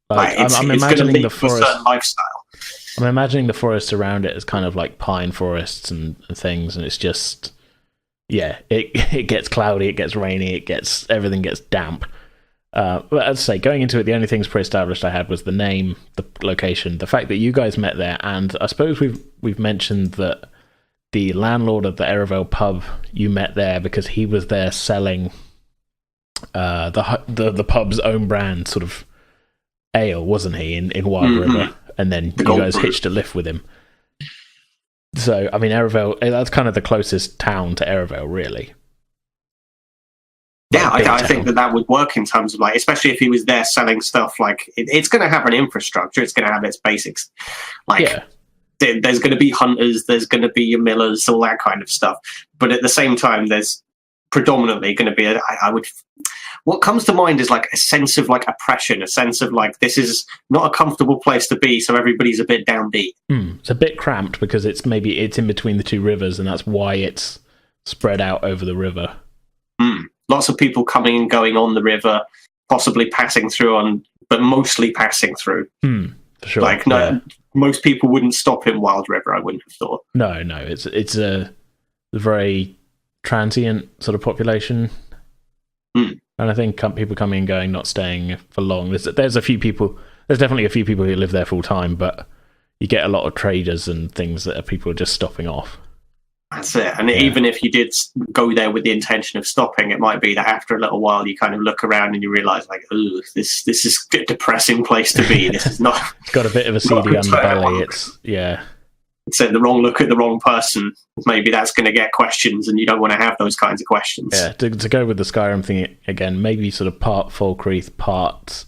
Like, I'm
it's
imagining
the forest, a certain lifestyle.
I'm imagining the forest around it as kind of like pine forests and things, and it's just it gets cloudy, it gets rainy, everything gets damp. But as I say, going into it, the only things pre-established I had was the name, the location, the fact that you guys met there, and I suppose we've mentioned that the landlord of the Erevel pub you met there because he was there selling the pub's own brand sort of ale, wasn't he, in Wild River? And then you guys hitched a lift with him. So, I mean, Erevel, that's kind of the closest town to Erevel, really.
Yeah, I think that would work in terms of like, especially if he was there selling stuff, like it's going to have an infrastructure, it's going to have its basics. Like, there's going to be hunters, there's going to be your millers, all that kind of stuff. But at the same time, there's predominantly going to be what comes to mind is like a sense of like oppression, a sense of like this is not a comfortable place to be, so everybody's a bit downbeat.
It's a bit cramped because it's in between the two rivers, and that's why it's spread out over the river.
Lots of people coming and going on the river, possibly passing through but mostly passing through.
For sure.
Like most people wouldn't stop in Wild River, I wouldn't have thought.
No, it's a very transient sort of population. And I think people coming and going, not staying for long. There's definitely a few people who live there full time, but you get a lot of traders and things that people are just stopping off.
That's it. And even if you did go there with the intention of stopping, it might be that after a little while you kind of look around and you realise, like, ooh, this is a depressing place to be. This is not...
It's got a bit of a seedy underbelly.
It's the wrong look at the wrong person. Maybe that's going to get questions, and you don't want to have those kinds of questions.
Yeah, to go with the Skyrim thing again, maybe sort of part Falkreath, part...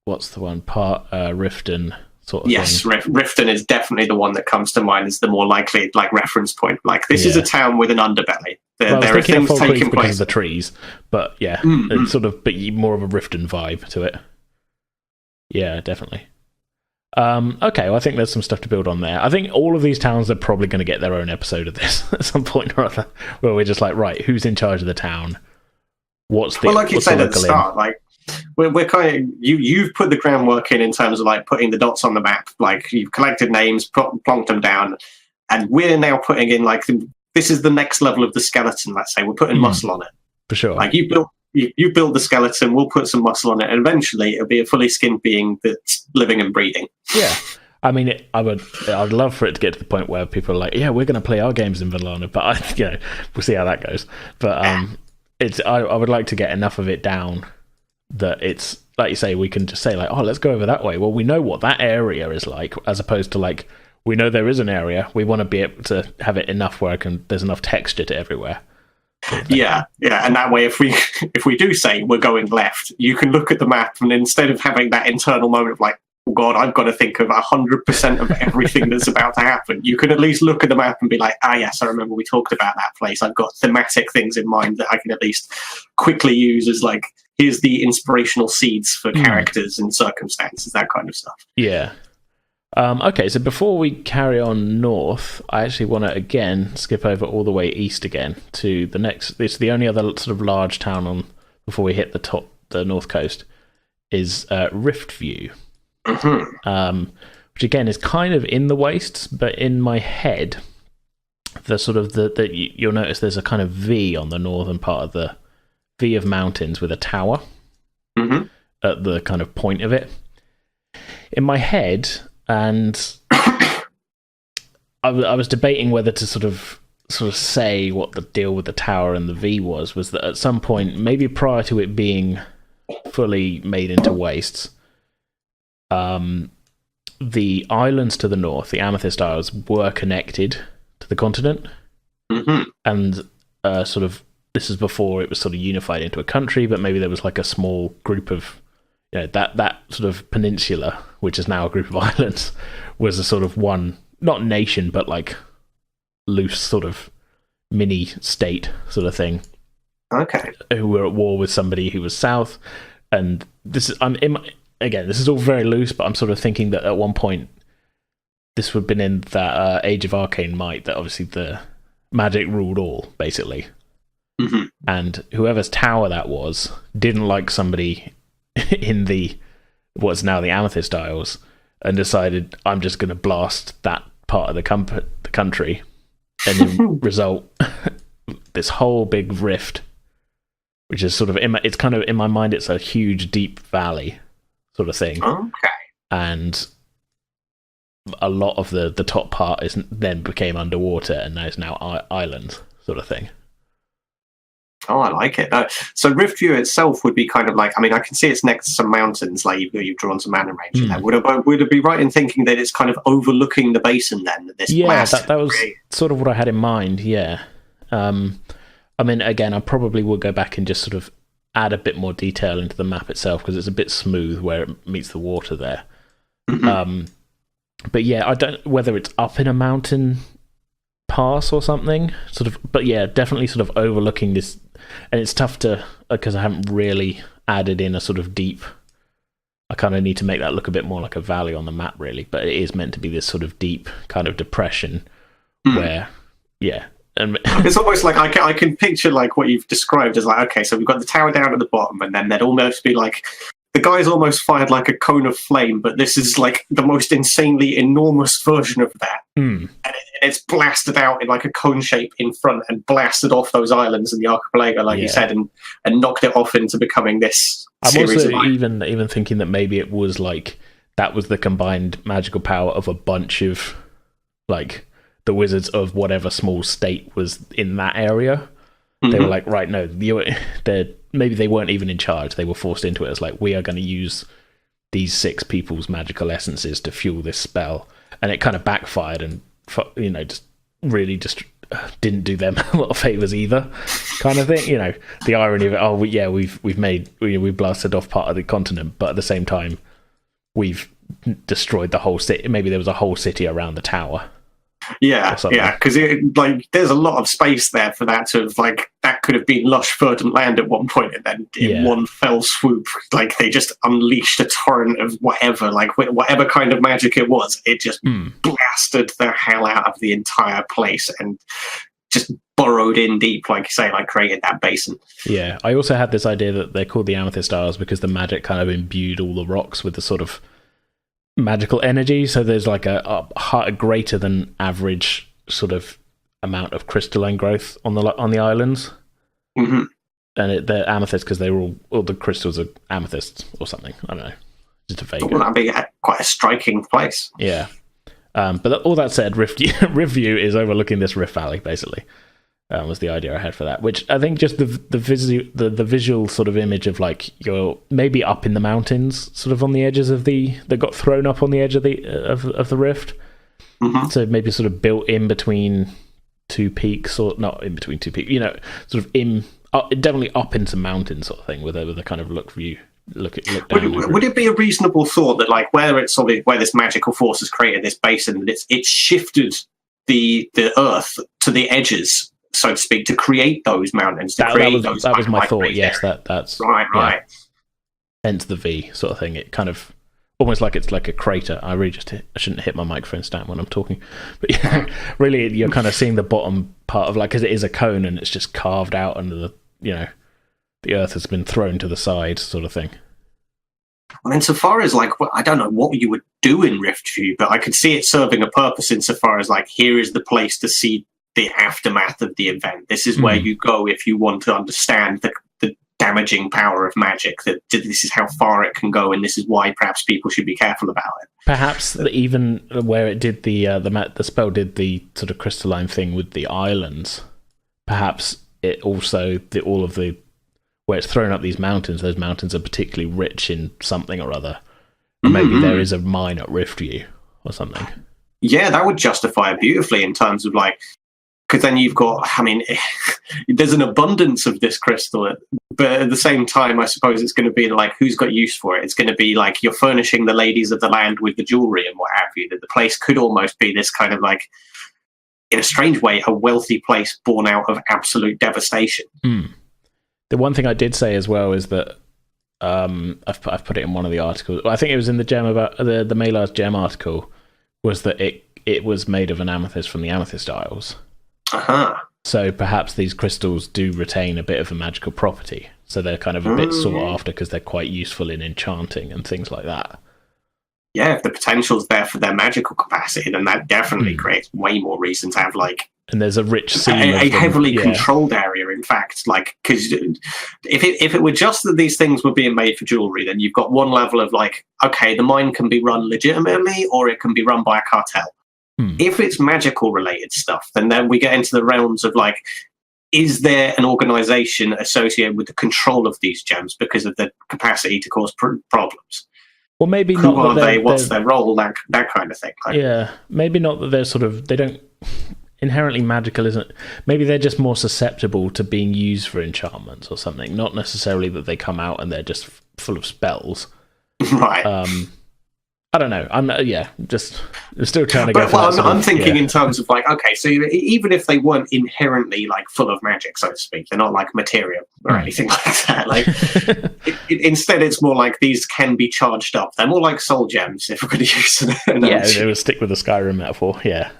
what's the one? Part Riften, sort of
yes,
thing.
Riften is definitely the one that comes to mind as the more likely reference point. This is a town with an underbelly. There are things taking place
because of the trees, but it's sort of more of a Riften vibe to it. Yeah, definitely. Okay, well, I think there's some stuff to build on there. I think all of these towns are probably going to get their own episode of this at some point or other, where we're just like, right, who's in charge of the town? What's the
like you said at the start, we're kind of you've put the groundwork in terms of putting the dots on the map. You've collected names, plonked them down, and we're now putting in this is the next level of the skeleton. Let's say we're putting muscle on it
for sure.
You build the skeleton, we'll put some muscle on it, and eventually it'll be a fully skinned being that's living and breathing.
Yeah. I mean, I'd love for it to get to the point where people are like, yeah, we're going to play our games in Vallanna, but we'll see how that goes. But I would like to get enough of it down that it's, like you say, we can just say let's go over that way. Well, we know what that area is like, as opposed to we know there is an area. We want to be able to have it enough where there's enough texture to everywhere.
Yeah, and that way, if we do say we're going left, you can look at the map, and instead of having that internal moment of oh God, I've got to think of 100% of everything that's about to happen, you can at least look at the map and be like, yes, I remember we talked about that place. I've got thematic things in mind that I can at least quickly use as here's the inspirational seeds for characters and circumstances, that kind of stuff.
Yeah. Okay, so before we carry on north, I actually want to again skip over all the way east again to the next. It's the only other sort of large town before we hit the north coast is Riftview, which again is kind of in the wastes, but in my head, you'll notice there's a kind of V on the northern part of the V of mountains with a tower at the kind of point of it. In my head. And I was debating whether to sort of say what the deal with the tower and the V was that at some point, maybe prior to it being fully made into wastes, the islands to the north, the Amethyst Isles, were connected to the continent, and this is before it was sort of unified into a country, but maybe there was a small group of that sort of peninsula, which is now a group of islands, was a sort of one, not nation, but loose sort of mini state sort of thing.
Okay.
Who were at war with somebody who was south, and this is this is all very loose, but I'm sort of thinking that at one point this would have been in that Age of Arcane Might, that obviously the magic ruled all, basically. And whoever's tower that was didn't like somebody in what's now the Amethyst Isles, and decided, I'm just going to blast that part of the country, and then result this whole big rift, which is sort of it's kind of in my mind, it's a huge deep valley sort of thing.
Okay.
And a lot of the top part then became underwater, and is now islands sort of thing.
Oh, I like it. So Riftview itself would be kind of I can see it's next to some mountains, you've drawn some mountain range in there. Would it be right in thinking that it's kind of overlooking the basin then?
That was sort of what I had in mind, yeah. Again, I probably will go back and just sort of add a bit more detail into the map itself, because it's a bit smooth where it meets the water there. But yeah, I don't whether it's up in a mountain pass or something, sort of, but yeah, definitely sort of overlooking this. And it's tough to, because I haven't really added in a sort of deep, I kind of need to make that look a bit more like a valley on the map, really, but it is meant to be this sort of deep kind of depression where, yeah. And
it's almost I can picture what you've described as okay, so we've got the tower down at the bottom, and then there'd almost be the guy's almost fired a cone of flame, but this is the most insanely enormous version of that. And it's blasted out in a cone shape in front and blasted off those islands in the archipelago, you said, and knocked it off into becoming this series
I'm also even thinking that maybe it was that was the combined magical power of a bunch of the wizards of whatever small state was in that area. They were right, no, maybe they weren't even in charge. They were forced into it as we are going to use these 6 people's magical essences to fuel this spell, and it kind of backfired, and just really just didn't do them a lot of favors either, kind of thing. The irony of it. We've blasted off part of the continent, but at the same time, we've destroyed the whole city. Maybe there was a whole city around the tower.
Yeah, because there's a lot of space there for that to have, like, that could have been lush, verdant land at one point, and then in one fell swoop, like, they just unleashed a torrent of whatever, like, whatever kind of magic it was. It just blasted the hell out of the entire place and just burrowed in deep, like you say, like created that basin. Yeah,
I also had this idea that they're called the Amethyst Isles because the magic kind of imbued all the rocks with the sort of magical energy, so there's like a greater than average sort of amount of crystalline growth on the islands, and they're amethyst because they're all the crystals are amethyst or something. I don't know, just a vague.
Well, that'd be quite a striking place.
Yeah, but all that said, Riftview is overlooking this Rift Valley basically. Was the idea I had for that, which I think just the visual sort of image of like you're maybe up in the mountains, sort of on the edges of that got thrown up on the edge of the rift. So maybe sort of built in between two peaks, or not in between two peaks, sort of definitely up into mountains sort of thing with a kind of look down.
Would it be a reasonable thought that like where this magical force has created this basin, that it's shifted the earth to the edges, so to speak, to create those mountains?
That was my thought. Yes, that's
right. Yeah.
Hence the V sort of thing. It kind of almost like it's like a crater. I shouldn't hit my microphone stand when I'm talking, but yeah, really, you're kind of seeing the bottom part of, like, because it is a cone and it's just carved out under the earth has been thrown to the side, sort of thing.
Well, insofar as, like, I don't know what you would do in Riftview, but I could see it serving a purpose insofar as, like, here is the place to see the aftermath of the event. This is where you go if you want to understand the damaging power of magic, that this is how far it can go, and this is why perhaps people should be careful about it.
Perhaps even where it did the spell did the sort of crystalline thing with the islands, perhaps it also where it's thrown up these mountains, those mountains are particularly rich in something or other. Maybe there is a mine at Riftview or something.
Yeah, that would justify it beautifully in terms of, like, because then you've got, I mean, there's an abundance of this crystal, but at the same time, I suppose it's going to be like, who's got use for it? It's going to be like you're furnishing the ladies of the land with the jewelry and what have you. That the place could almost be this kind of, like, in a strange way, a wealthy place born out of absolute devastation.
The one thing I did say as well is that I've put it in one of the articles. I think it was in the gem about the Malar's gem article, was that it was made of an amethyst from the Amethyst Isles. So perhaps these crystals do retain a bit of a magical property. So they're kind of a bit sought after because they're quite useful in enchanting and things like that.
Yeah, if the potential's there for their magical capacity, then that definitely creates way more reason to have, like...
And there's a rich scene
a heavily controlled area, in fact. Like, because if it were just that these things were being made for jewelry, then you've got one level of, like, okay, the mine can be run legitimately or it can be run by a cartel. If it's magical related stuff, then we get into the realms of, like, is there an organization associated with the control of these gems because of the capacity to cause problems?
Well, maybe
Who
not.
are they? What's their role? That kind of thing. Like,
yeah, maybe not that they're sort of, they don't inherently magical, isn't. Maybe they're just more susceptible to being used for enchantments or something. Not necessarily that they come out and they're just full of spells.
Right.
I don't know. I'm just still trying to go.
But I'm thinking in terms of, like, okay, so even if they weren't inherently, like, full of magic, so to speak, they're not like materia or anything like that. Like, instead, it's more like these can be charged up. They're more like soul gems, if we're going to use an
analogy. They would stick with the Skyrim metaphor. Yeah.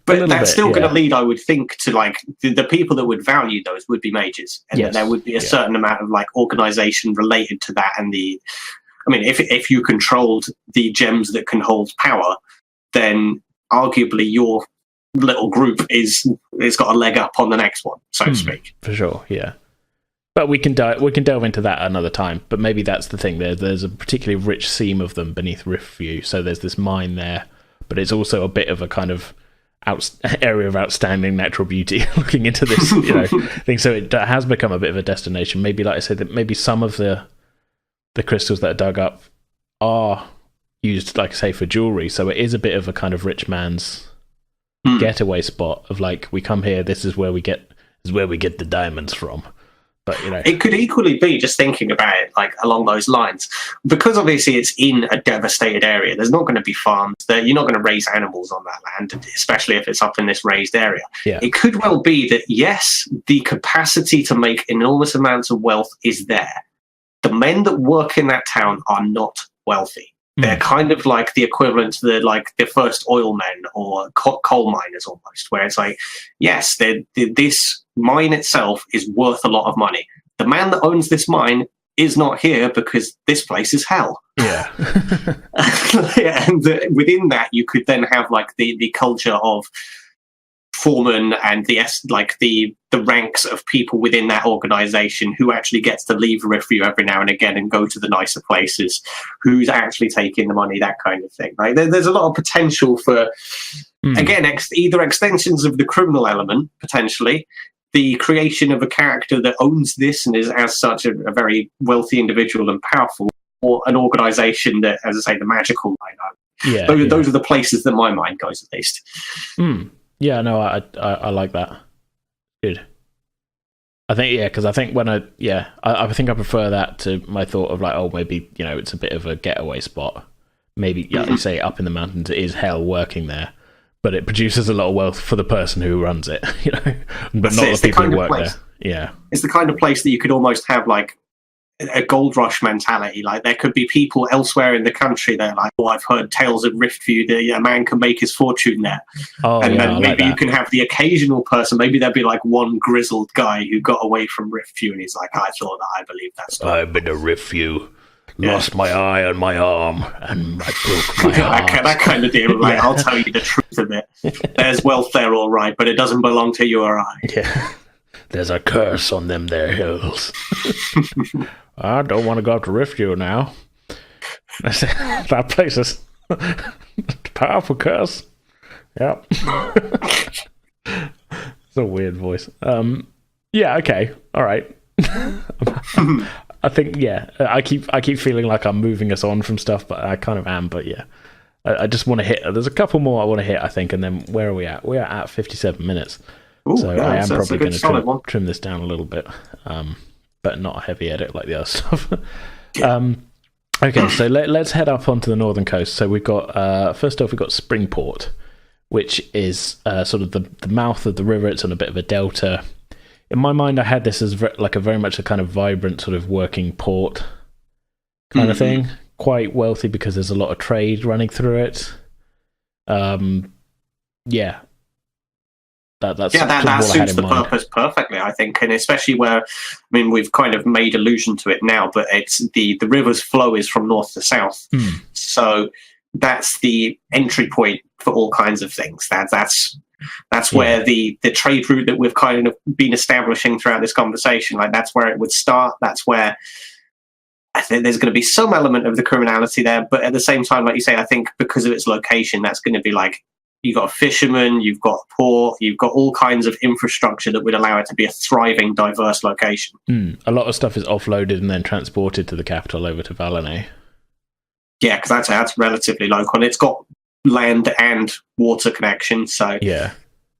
But that's still going to lead, I would think, to, like, the people that would value those would be mages, and then there would be a certain amount of, like, organization related to that, and I mean, if you controlled the gems that can hold power, then arguably your little group it's got a leg up on the next one, so to speak. For
sure, yeah. But we can delve into that another time. But maybe that's the thing. There's a particularly rich seam of them beneath Riftview, so there's this mine there, but it's also a bit of a kind of area of outstanding natural beauty looking into this thing. So it has become a bit of a destination. Maybe, like I said, that maybe some of the crystals that are dug up are used, like I say, for jewelry. So it is a bit of a kind of rich man's getaway spot of, like, we come here, this is where we get the diamonds from. But
it could equally be, just thinking about it like along those lines, because obviously it's in a devastated area. There's not going to be farms there. You're not going to raise animals on that land, especially if it's up in this raised area.
Yeah.
It could well be that, yes, the capacity to make enormous amounts of wealth is there. The men that work in that town are not wealthy. They're kind of like the equivalent to the first oil men or coal miners almost, where it's like, yes, this mine itself is worth a lot of money. The man that owns this mine is not here because this place is hell.
Yeah.
And within that, you could then have like the culture of foreman and the ranks of people within that organization who actually gets to leave Riverview every now and again and go to the nicer places, who's actually taking the money, that kind of thing. Right? There's a lot of potential for, again, either extensions of the criminal element, potentially, the creation of a character that owns this and is as such a very wealthy individual and powerful, or an organization that, as I say, the magical line. Those are the places that my mind goes, at least.
Yeah, no, I like that. Good. I think, because I think I think I prefer that to my thought of like, oh, maybe, it's a bit of a getaway spot. Maybe, like you say, up in the mountains, it is hell working there, but it produces a lot of wealth for the person who runs it, but not the people who work there. Yeah. It's
the kind of place that you could almost have like a gold rush mentality. Like, there could be people elsewhere in the country that are like, oh, I've heard tales of Riftview that a man can make his fortune there. Then maybe you can have the occasional person. Maybe there'd be like one grizzled guy who got away from Riftview and he's like, I thought that I believed that story.
I've been to Riftview, lost my eye on my arm, and I broke my heart.
That kind of deal. Like, I'll tell you the truth of it. There's wealth there, all right, but it doesn't belong to you or I.
Yeah. There's a curse on them there hills. I don't want to go up to Riftview now. That place is a powerful curse. Yep. It's a weird voice. Yeah, okay. All right. I think, I keep feeling like I'm moving us on from stuff, but I kind of am. But yeah, I just want to hit. There's a couple more I want to hit, I think, and then where are we at? We're at 57 minutes. Ooh, so I am probably going to trim this down a little bit, but not a heavy edit like the other stuff. Okay, so let's head up onto the northern coast. So we've got, first off, we've got Springport, which is sort of the mouth of the river. It's on a bit of a delta. In my mind, I had this as very much a kind of vibrant sort of working port kind of thing. Quite wealthy because there's a lot of trade running through it. Yeah. That
suits the purpose perfectly, I think, and especially where, we've kind of made allusion to it now, but it's the river's flow is from north to south, so that's the entry point for all kinds of things. That's where the trade route that we've kind of been establishing throughout this conversation, like that's where it would start. That's where I think there's going to be some element of the criminality there, but at the same time, like you say, I think because of its location, that's going to be like, you've got a fisherman, you've got a port, you've got all kinds of infrastructure that would allow it to be a thriving, diverse location.
A lot of stuff is offloaded and then transported to the capital over to Vallanna.
Yeah, because that's relatively local, and it's got land and water connection, so
yeah,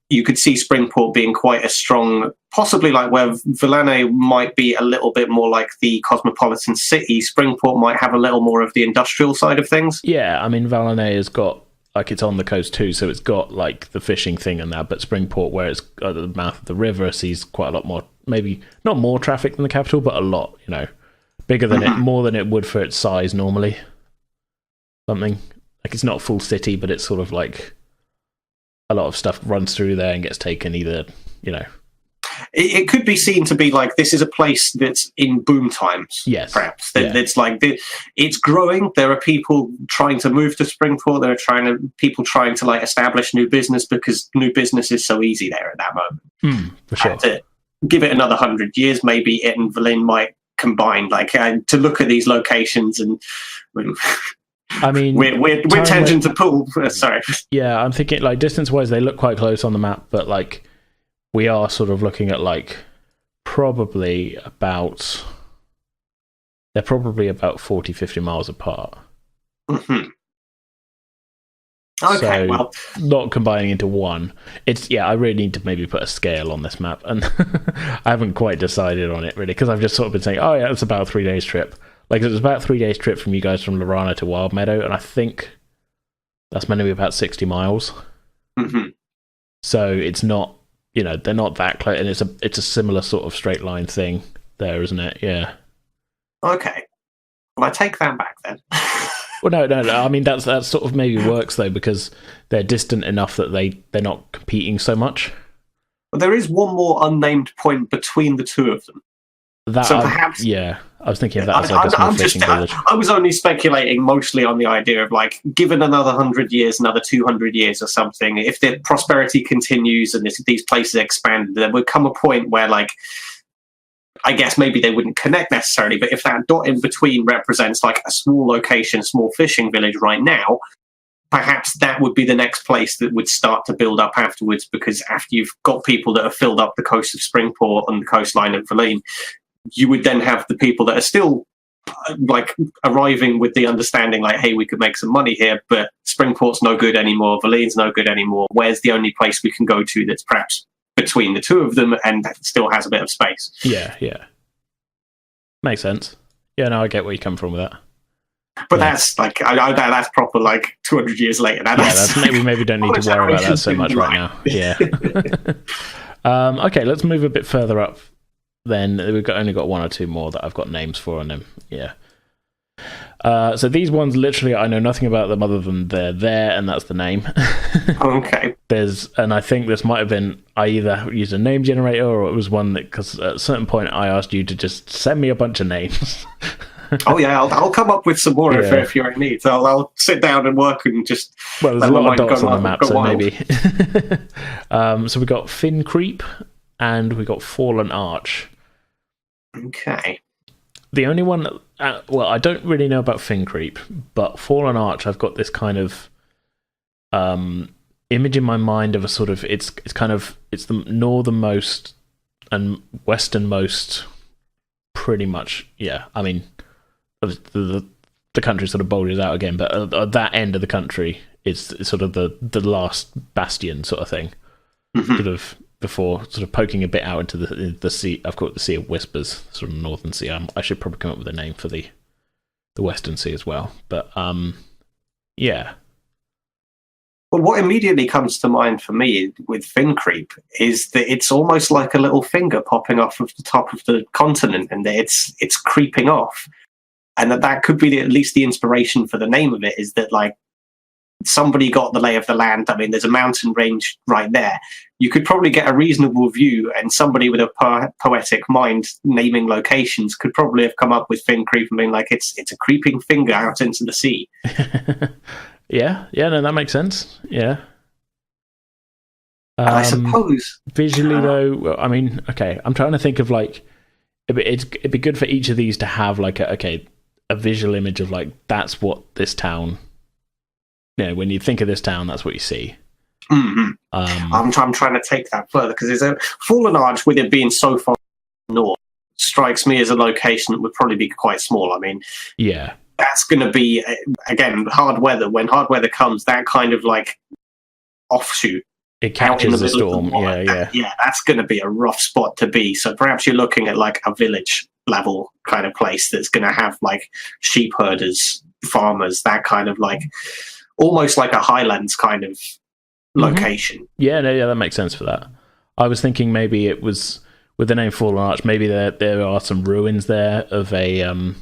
you could see Springport being quite a strong, possibly like where Vallanna might be a little bit more like the cosmopolitan city, Springport might have a little more of the industrial side of things.
Yeah, Vallanna has got, like, it's on the coast too, so it's got like the fishing thing and that, but Springport, where it's at the mouth of the river, sees quite a lot more, maybe not more traffic than the capital, but a lot, bigger than it, more than it would for its size normally. Something like, it's not a full city, but it's sort of like a lot of stuff runs through there and gets taken either,
It could be seen to be like, this is a place that's in boom times.
Yes,
perhaps it's like it's growing. There are people trying to move to Springport. There are people trying to like establish new business, because new business is so easy there at that moment.
For sure.
To give it another 100 years, maybe it and Valin might combine. Like, to look at these locations and. We're tangent to pool. Sorry.
Yeah, I'm thinking like distance-wise, they look quite close on the map, but like we are sort of looking at like they're probably about 40, 50 miles apart.
Okay,
so
well,
not combining into one. I really need to maybe put a scale on this map, and I haven't quite decided on it really, because I've just sort of been saying, oh yeah, it's about a 3 days trip. Like, it was about 3 days trip from you guys from Vallanna to Wild Meadow, and I think that's meant to be about 60 miles.
Mm-hmm.
So it's not, they're not that close, and it's a similar sort of straight line thing there, isn't it? Yeah.
Okay. Well, I take that back then.
Well, no. I mean, that's sort of maybe works though, because they're distant enough that they're not competing so much.
But there is one more unnamed point between the two of them. So perhaps,
I was thinking of that as like a small fishing village.
I was only speculating mostly on the idea of, like, given another 100 years, another 200 years or something, if the prosperity continues and these places expand, there would come a point where, like, I guess maybe they wouldn't connect necessarily, but if that dot in between represents like a small location, small fishing village right now, perhaps that would be the next place that would start to build up afterwards, because after you've got people that have filled up the coast of Springport and the coastline of Vallanna, you would then have the people that are still like arriving with the understanding like, hey, we could make some money here, but Springport's no good anymore, Vallanna's no good anymore. Where's the only place we can go to that's perhaps between the two of them and still has a bit of space?
Yeah. Makes sense. Yeah, no, I get where you come from with that.
But that's like, that's proper like 200 years later.
That's maybe don't need to worry about that so much right now. Yeah. Okay, let's move a bit further up. Then we've only got one or two more that I've got names for on them. Yeah. So these ones, literally, I know nothing about them other than they're there, and that's the name.
Okay.
And I think this might have been, I either used a name generator, or it was one that, because at a certain point I asked you to just send me a bunch of names.
Oh yeah, I'll come up with some more if you're in need. So I'll sit down and work and just.
Well, there's a lot of dots on the map, so maybe. So we got Fin Creep, and we got Fallen Arch.
Okay.
The only one, I don't really know about Fin Creep, but Fallen Arch, I've got this kind of image in my mind of a sort of, it's the northernmost and westernmost, pretty much. Yeah, I mean, the country sort of bulges out again, but at that end of the country is sort of the last bastion sort of thing. Mm-hmm. Sort of before sort of poking a bit out into the sea. I've called it the Sea of Whispers, sort of Northern Sea. I should probably come up with a name for the Western Sea as well. But yeah.
Well, what immediately comes to mind for me with Fin Creep is that it's almost like a little finger popping off of the top of the continent, and that it's creeping off, and that could be at least the inspiration for the name of it. Is that like somebody got the lay of the land? I mean, there's a mountain range right there. You could probably get a reasonable view, and somebody with a poetic mind naming locations could probably have come up with Fin Creep and been like, it's a creeping finger out into the sea.
Yeah, no, that makes sense. Yeah.
I suppose
visually though, I mean, okay, I'm trying to think of like, it'd be good for each of these to have like a visual image of like, that's what this town. When you think of this town, that's what you see.
Mm-hmm. I'm trying to take that further, because there's a Fallen Arch, with it being so far north, strikes me as a location that would probably be quite small. I mean,
yeah,
that's going to be, again, hard weather. When hard weather comes, that kind of like offshoot,
it catches the storm. Yeah,
that's going to be a rough spot to be. So perhaps you're looking at like a village level kind of place that's going to have like sheep herders, farmers, that kind of like, almost like a highlands kind of location.
Mm-hmm. Yeah, that makes sense for that. I was thinking maybe it was, with the name Fallen Arch, maybe there are some ruins there of a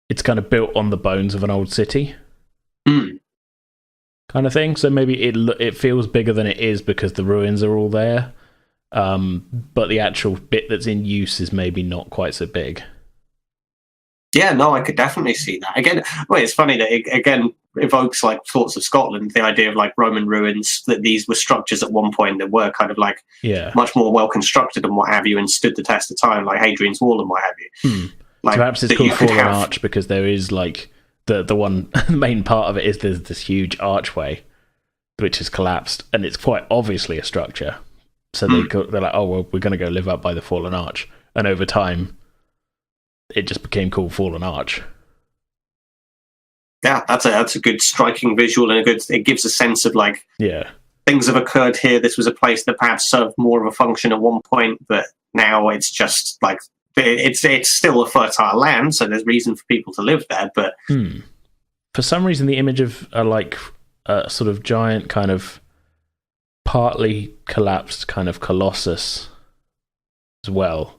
it's kind of built on the bones of an old city. Kind of thing. So maybe it feels bigger than it is because the ruins are all there. But the actual bit that's in use is maybe not quite so big.
Yeah, no, I could definitely see that. Again, well, it's funny that it, again, evokes like thoughts of Scotland, the idea of like Roman ruins, that these were structures at one point that were kind of like much more well constructed and what have you, and stood the test of time, like Hadrian's Wall and what have you. Like,
so perhaps it's called Fallen Arch because there is like the one main part of it is there's this huge archway which has collapsed, and it's quite obviously a structure. So they're like, oh well, we're going to go live up by the Fallen Arch, and over time it just became called Fallen Arch.
Yeah, that's a good striking visual, and it gives a sense of like things have occurred here. This was a place that perhaps served more of a function at one point, but now it's just like it's still a fertile land, so there's reason for people to live there. But
for some reason, the image of a sort of giant kind of partly collapsed kind of colossus as well.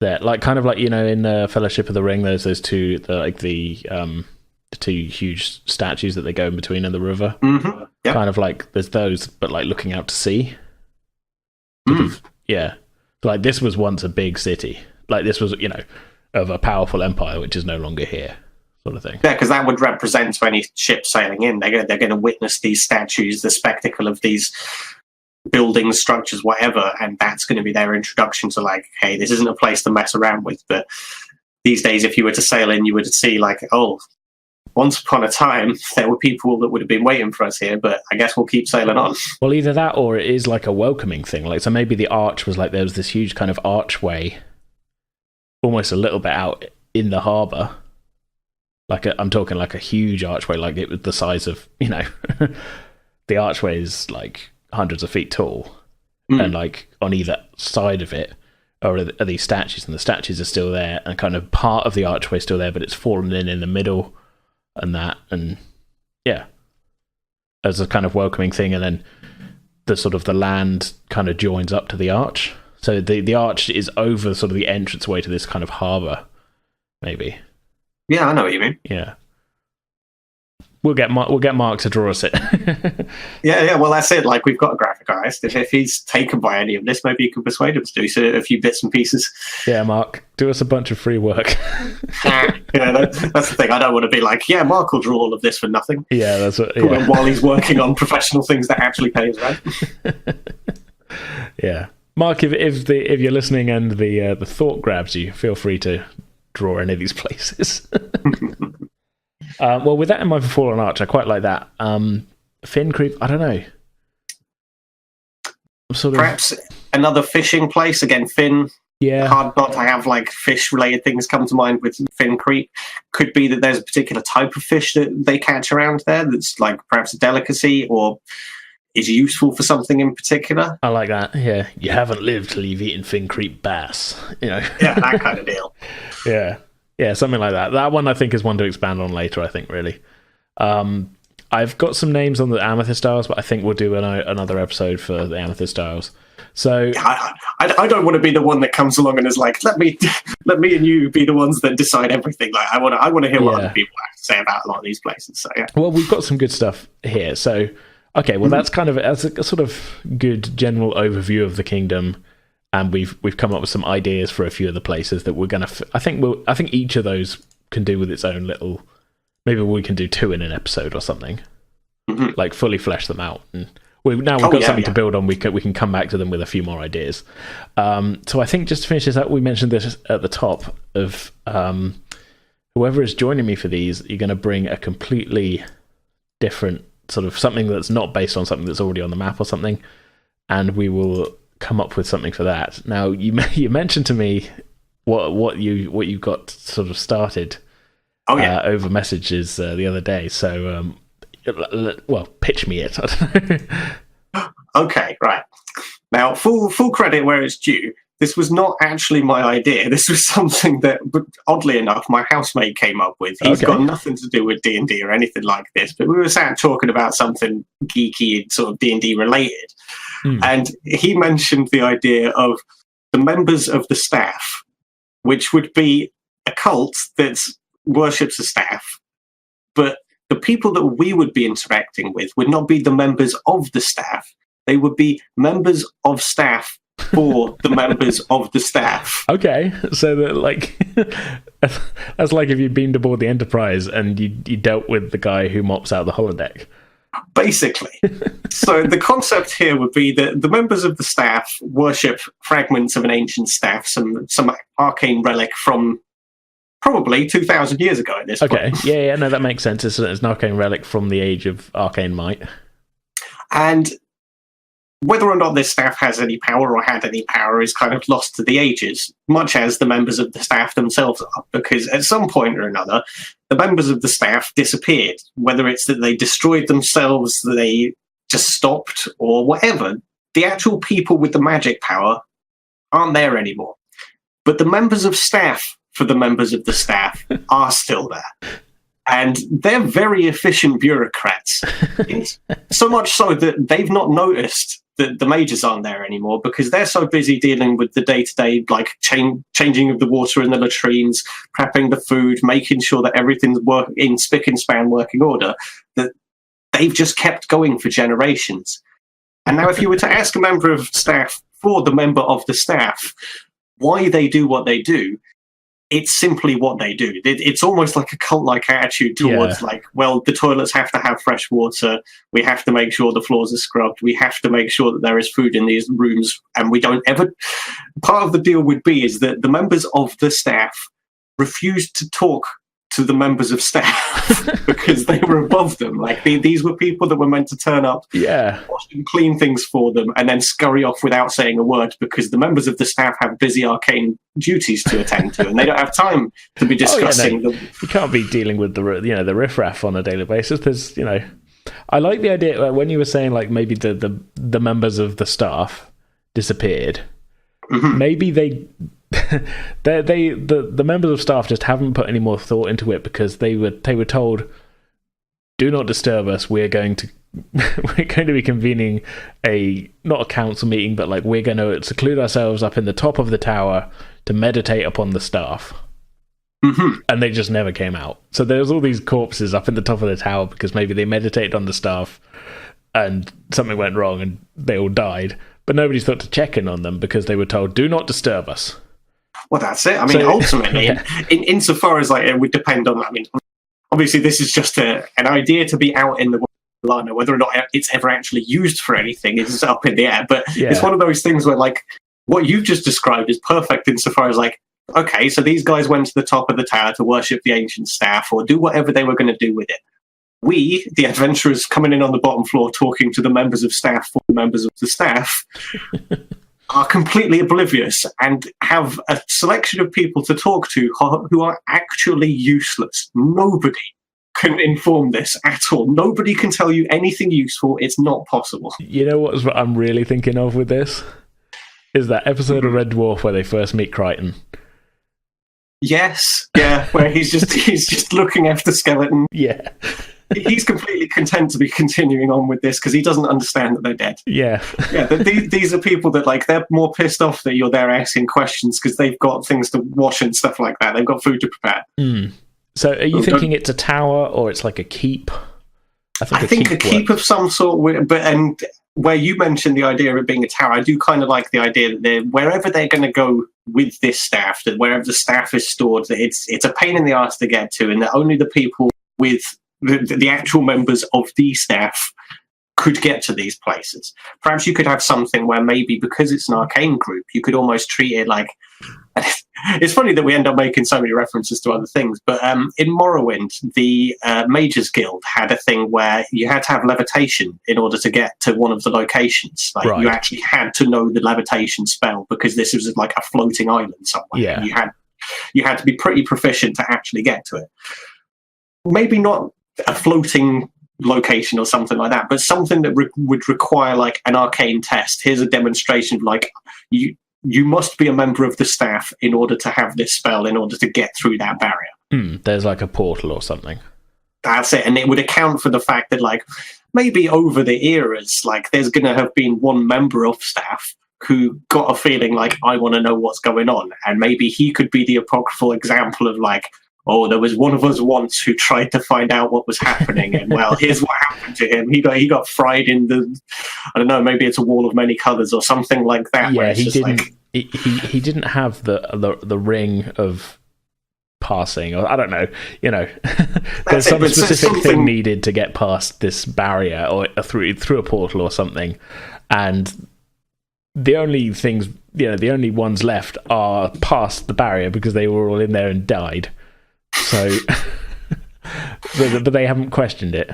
There, like kind of like, you know, in Fellowship of the Ring, there's those two, the two huge statues that they go in between in the river.
Mm-hmm. Yep.
Kind of like there's those, but like looking out to sea. Yeah, like this was once a big city. Like this was, you know, of a powerful empire which is no longer here, sort of thing.
Yeah, because that would represent to any ship sailing in. They're going to witness these statues, the spectacle of these buildings, structures, whatever, and that's going to be their introduction to like, hey, this isn't a place to mess around with. But these days, if you were to sail in, you would see like, oh, once upon a time there were people that would have been waiting for us here, but I guess we'll keep sailing on.
Well, either that or it is like a welcoming thing. Like, so maybe the arch was like there was this huge kind of archway, almost a little bit out in the harbour. I'm talking like a huge archway, like it was the size of, you know, the archway is like hundreds of feet tall, and like on either side of it are these statues, and the statues are still there, and kind of part of the archway is still there, but it's fallen in the middle, and yeah, as a kind of welcoming thing, and then the sort of the land kind of joins up to the arch, so the arch is over sort of the entranceway to this kind of harbour, maybe.
Yeah, I know what you mean.
Yeah. We'll get Mark to draw us it.
yeah. Well, that's it. Like, we've got a graphic artist. If he's taken by any of this, maybe you can persuade him to do a few bits and pieces.
Yeah, Mark, do us a bunch of free work.
That's the thing. I don't want to be like, yeah, Mark will draw all of this for nothing.
Yeah, that's what. Yeah.
While he's working on professional things that actually pay his rent.
Yeah, Mark, if you're listening and the thought grabs you, feel free to draw any of these places. Well, with that in mind for Fallen Arch, I quite like that. Fin Creep, I don't know.
Perhaps another fishing place. Again, Fin.
Yeah.
Hard not to have like fish-related things come to mind with Fin Creep. Could be that there's a particular type of fish that they catch around there that's like perhaps a delicacy or is useful for something in particular.
I like that. Yeah. You haven't lived till you've eaten Fin Creep bass. You know.
Yeah, that kind of deal.
Yeah. Yeah, something like that. That one I think is one to expand on later, I think, really. I've got some names on the Amethyst Isles, but I think we'll do another episode for the Amethyst Isles. So
I don't want to be the one that comes along and is like, let me and you be the ones that decide everything. Like, I want to hear what other people have to say about a lot of these places. So yeah.
Well, we've got some good stuff here. So okay, well that's kind of as a sort of good general overview of the kingdom. And we've come up with some ideas for a few of the places that we're gonna. I think each of those can do with its own little. Maybe we can do 2 in an episode or something, like fully flesh them out. And we've got something to build on. We can come back to them with a few more ideas. So I think just to finish this up, we mentioned this at the top of whoever is joining me for these. You're going to bring a completely different sort of something that's not based on something that's already on the map or something, and we will come up with something for that. Now you mentioned to me what you got sort of started over messages the other day. So well, pitch me it.
Okay, right. Now full credit where it's due. This was not actually my idea. This was something that, oddly enough, my housemate came up with. He's got nothing to do with D&D or anything like this, but we were sat talking about something geeky and sort of D&D related. And he mentioned the idea of the members of the staff, which would be a cult that worships the staff, but the people that we would be interacting with would not be the members of the staff. They would be members of staff for the members of the staff. Okay,
so that like that's like if you beamed aboard the Enterprise and you dealt with the guy who mops out the holodeck.
Basically. So the concept here would be that the members of the staff worship fragments of an ancient staff, some arcane relic from probably 2,000 years ago at this point.
Yeah, no, that makes sense. It's an arcane relic from the age of arcane might.
And whether or not this staff has any power or had any power is kind of lost to the ages, much as the members of the staff themselves are, because at some point or another, the members of the staff disappeared, whether it's that they destroyed themselves, that they just stopped, or whatever. The actual people with the magic power aren't there anymore. But the members of staff for the members of the staff are still there. And they're very efficient bureaucrats. So much so that they've not noticed that the majors aren't there anymore because they're so busy dealing with the day-to-day, like changing of the water in the latrines, prepping the food, making sure that everything's in spick and span working order, that they've just kept going for generations. And now if you were to ask a member of staff for the member of the staff why they do what they do, it's simply what they do. It's almost like a cult-like attitude towards, like, well, the toilets have to have fresh water. We have to make sure the floors are scrubbed. We have to make sure that there is food in these rooms. And we don't ever... Part of the deal would be is that the members of the staff refused to talk to the members of staff because they were above them. Like, these were people that were meant to turn up, wash and clean things for them, and then scurry off without saying a word because the members of the staff have busy arcane duties to attend to, and they don't have time to be discussing them.
You can't be dealing with the riffraff on a daily basis. There's, I like the idea when you were saying like maybe the members of the staff disappeared. Mm-hmm. Maybe the members of staff just haven't put any more thought into it because they were told, do not disturb us, we're going to be convening not a council meeting, but like we're going to seclude ourselves up in the top of the tower to meditate upon the staff. Mm-hmm. And they just never came out. So there's all these corpses up in the top of the tower because maybe they meditated on the staff and something went wrong and they all died, but nobody's thought to check in on them because they were told, do not disturb us.
Well, that's it. I mean, ultimately, insofar as like it would depend on. I mean, obviously, this is just an idea to be out in the world. Whether or not it's ever actually used for anything is up in the air. But it's one of those things where, like, what you've just described is perfect insofar as, like, okay, so these guys went to the top of the tower to worship the ancient staff or do whatever they were going to do with it. We, the adventurers, coming in on the bottom floor, talking to the members of staff for the members of the staff. Are completely oblivious and have a selection of people to talk to who are actually useless. Nobody can inform this at all. Nobody can tell you anything useful. It's not possible.
You know what I'm really thinking of with this? Is that episode of Red Dwarf where they first meet Crichton.
Yes, yeah, where he's just looking after Skeleton.
Yeah.
He's completely content to be continuing on with this because he doesn't understand that they're dead.
Yeah.
These are people that, like, they're more pissed off that you're there asking questions because they've got things to wash and stuff like that. They've got food to prepare.
Mm. So are you thinking it's a tower or it's like a keep?
I think a keep of some sort. And where you mentioned the idea of it being a tower, I do kind of like the idea that wherever they're going to go with this staff, that wherever the staff is stored, that it's a pain in the arse to get to, and that only the people with the actual members of the staff could get to these places. Perhaps you could have something where maybe because it's an arcane group, you could almost treat it like... It's funny that we end up making so many references to other things, but in Morrowind, the Mages Guild had a thing where you had to have levitation in order to get to one of the locations. Like, you actually had to know the levitation spell because this was like a floating island somewhere.
Yeah.
You had to be pretty proficient to actually get to it. Maybe not a floating location or something like that, but something that would require like an arcane test. Here's a demonstration of like you must be a member of the staff in order to have this spell, in order to get through that barrier.
There's like a portal or something.
That's it. And it would account for the fact that like maybe over the eras, like there's going to have been one member of staff who got a feeling like, I want to know what's going on. And maybe he could be the apocryphal example of like, oh, there was one of us once who tried to find out what was happening, and well, here's what happened to him. He got fried in the, I don't know, maybe it's a wall of many colours or something like that.
Yeah, he didn't. Like, he didn't have the ring of passing, or I don't know. There's some specific thing needed to get past this barrier or through a portal or something, and the only things, the only ones left are past the barrier because they were all in there and died. So, but they haven't questioned it.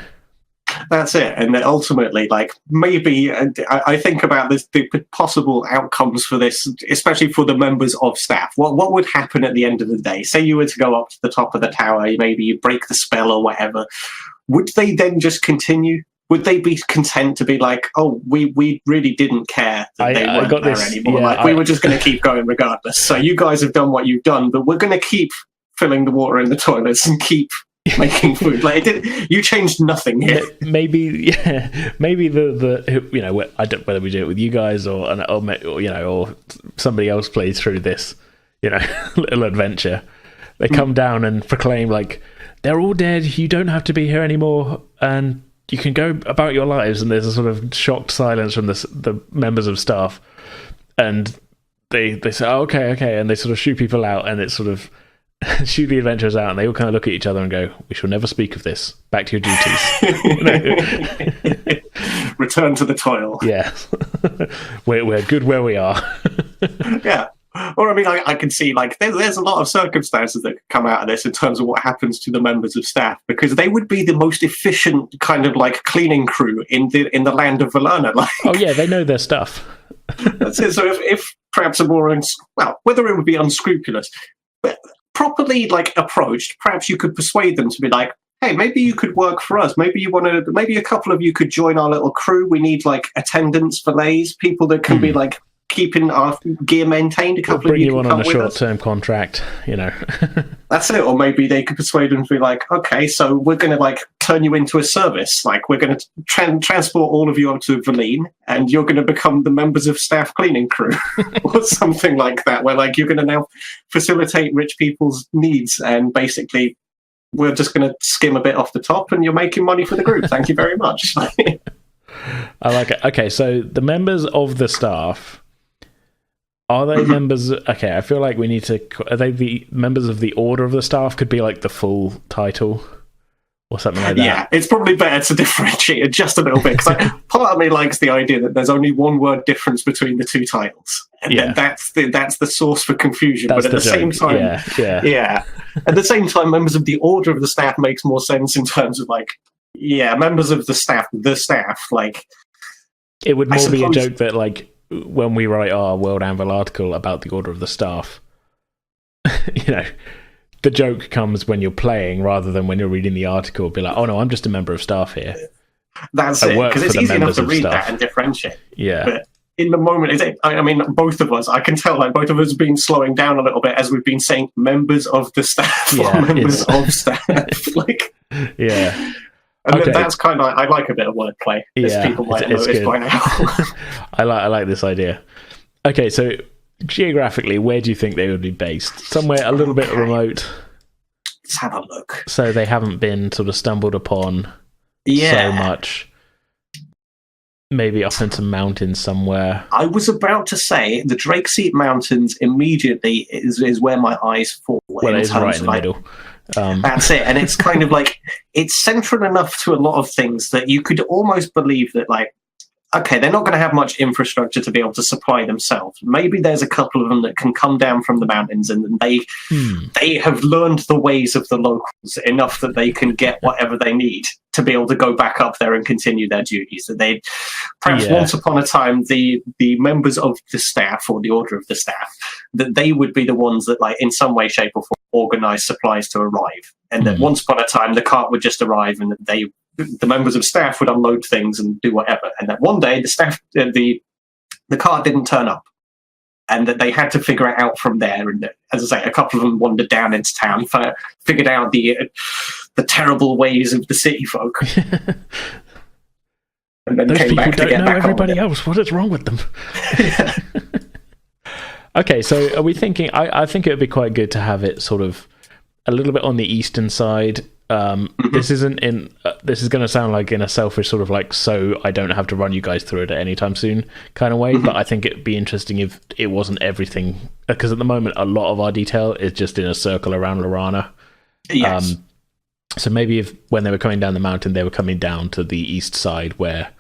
That's it. And then ultimately, like, maybe I think about this, the possible outcomes for this, especially for the members of staff. What would happen at the end of the day? Say you were to go up to the top of the tower, maybe you break the spell or whatever. Would they then just continue? Would they be content to be like, oh, we really didn't care that they weren't there anymore? Yeah, we were just going to keep going regardless. So you guys have done what you've done, but we're going to keep filling the water in the toilets and keep making food. Like, you changed nothing here.
Maybe the you know, I don't whether we do it with you guys or you know, or somebody else plays through this, you know, little adventure. They come down and proclaim like, they're all dead. You don't have to be here anymore, and you can go about your lives. And there's a sort of shocked silence from the members of staff, and they say, oh, okay, and they sort of shoot people out, and it's sort of shoot the adventurers out, and they all kind of look at each other and go, we shall never speak of this. Back to your duties.
Return to the toil.
Yeah. we're good where we are.
Yeah. Or, I mean, I can see, like, there's a lot of circumstances that come out of this in terms of what happens to the members of staff, because they would be the most efficient kind of, like, cleaning crew in the land of Vallanna. Like,
oh, yeah, they know their stuff.
That's it. So if perhaps a more, whether it would be unscrupulous, but properly, like, approached, perhaps you could persuade them to be like, hey, maybe you could work for us. Maybe a couple of you could join our little crew. We need, like, attendants, valets, people that can be, like, keeping our gear maintained. A couple of you
bring you on a short-term contract, you know.
That's it. Or maybe they could persuade them to be like, okay, so we're going to, like, turn you into a service. Like, we're going to transport all of you up to Vallanna, and you're going to become the members of staff cleaning crew, or something like that, where, like, you're going to now facilitate rich people's needs, and basically we're just going to skim a bit off the top, and you're making money for the group. Thank you very much.
I like it. Okay, so the members of the staff, are they members? Okay, I feel like we need to. Are they the members of the order of the staff? Could be like the full title or something like that. Yeah,
it's probably better to differentiate it just a little bit, because part of me likes the idea that there's only one word difference between the two titles, and then that's the source for confusion. But at the same time, yeah. At the same time, members of the order of the staff makes more sense in terms of, like, members of the staff, like,
it would more be a joke that, like, when we write our World Anvil article about the order of the staff, you know, the joke comes when you're playing rather than when you're reading the article. Be like, oh no, I'm just a member of staff here.
That's it, because it's easy enough to read that and differentiate.
Yeah.
But in the moment, I mean, both of us, I can tell, like, both of us have been slowing down a little bit as we've been saying members of the staff or members of staff. Like,
yeah.
And that's kind of, I like a bit of wordplay, as people might notice by now.
I like this idea. Okay, so geographically, where do you think they would be based? Somewhere a little bit remote.
Let's have a look.
So they haven't been sort of stumbled upon so much. Maybe up into mountains somewhere.
I was about to say the Drakeseat Mountains immediately is where my eyes fall.
Well, it is right in the middle.
That's it. And it's kind of like, it's central enough to a lot of things that you could almost believe that, like, okay, they're not going to have much infrastructure to be able to supply themselves. Maybe there's a couple of them that can come down from the mountains, and they have learned the ways of the locals enough that they can get whatever they need to be able to go back up there and continue their duties. That they perhaps once upon a time, the members of the staff or the order of the staff, that they would be the ones that, like, in some way, shape or form, organize supplies to arrive. And that once upon a time, the cart would just arrive, and that the members of staff would unload things and do whatever. And that one day the cart didn't turn up, and that they had to figure it out from there. And as I say, a couple of them wandered down into town, figured out the terrible ways of the city folk. And then
those
came
people
back to
don't
get
know
back
everybody
on
else. What is wrong with them? Okay, so are we thinking? I think it would be quite good to have it sort of a little bit on the eastern side. This isn't in. This is going to sound like in a selfish sort of like, so I don't have to run you guys through it at any time soon kind of way. But I think it'd be interesting if it wasn't everything, because at the moment a lot of our detail is just in a circle around Vallanna.
Yes.
So maybe if when they were coming down the mountain, they were coming down to the east side, where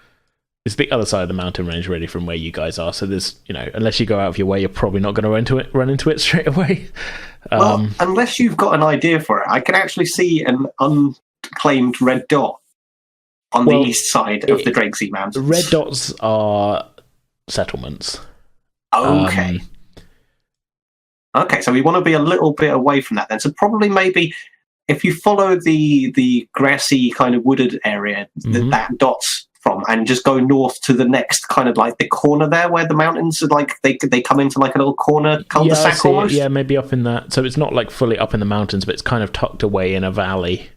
it's the other side of the mountain range, really, from where you guys are. So there's, you know, unless you go out of your way, you're probably not going to run into it straight away.
Well, unless you've got an idea for it, I can actually see an unclaimed red dot on the east side of the Drakesea Mountains?
Red dots are settlements.
Okay. Okay, so we want to be a little bit away from that then. So probably maybe if you follow the grassy kind of wooded area that dot's from, and just go north to the next kind of like the corner there where the mountains are like they come into like a little corner cul-de-sac almost.
Yeah, maybe up in that. So it's not like fully up in the mountains, but it's kind of tucked away in a valley.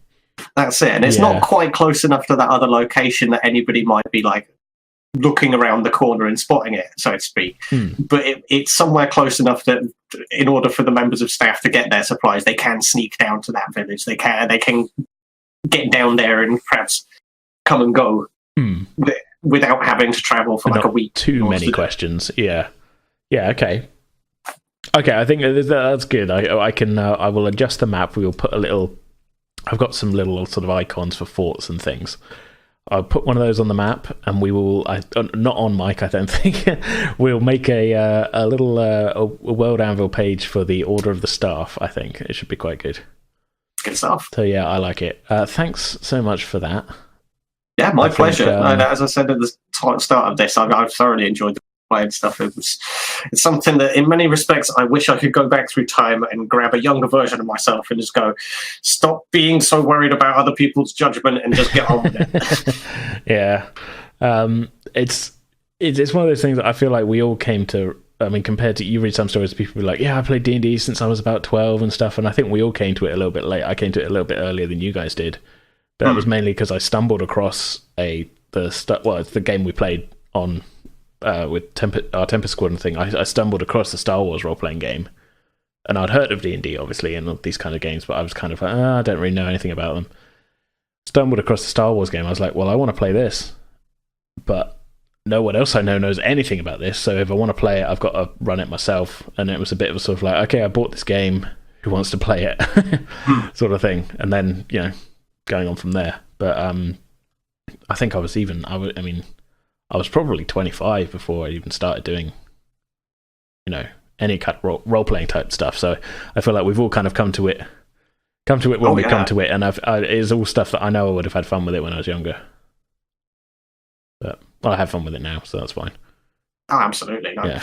That's it, and it's not quite close enough to that other location that anybody might be like looking around the corner and spotting it, so to speak. But it's somewhere close enough that in order for the members of staff to get their supplies, they can sneak down to that village. They can get down there and perhaps come and go without having to travel for like a week.
Too many questions. Yeah. Okay. I think that's good. I will adjust the map. We will put a little. I've got some little sort of icons for forts and things. I'll put one of those on the map, and we will. Not on mic, I don't think. We'll make a little a World Anvil page for the Order of the Staff. I think it should be quite good.
Good stuff.
So yeah, I like it. Thanks so much for that.
Yeah, my pleasure. As I said at the start of this, I've thoroughly enjoyed the playing stuff. It's something that, in many respects, I wish I could go back through time and grab a younger version of myself and just go, stop being so worried about other people's judgment and just get on with it.
Yeah, it's one of those things that I feel like we all came to. I mean, compared to, you read some stories, people be like, yeah, I played D&D since I was about 12 and stuff, and I think we all came to it a little bit late. I came to it a little bit earlier than you guys did. But that was mainly because I stumbled across it's the game we played on with our Tempest Squadron thing. I stumbled across the Star Wars role-playing game, and I'd heard of D&D, obviously, and these kind of games, but I was kind of like, I don't really know anything about them. Stumbled across the Star Wars game. I was like, well, I want to play this, but no one else I know knows anything about this, so if I want to play it, I've got to run it myself. And it was a bit of a sort of like, okay, I bought this game, who wants to play it? Sort of thing. And then, going on from there. But I think I was probably 25 before I even started doing any kind of role playing type stuff. So I feel like we've all kind of come to it when we come to it, and it's all stuff that I know I would have had fun with it when I was younger. But I have fun with it now, so that's fine.
Oh, absolutely. No.
Yeah.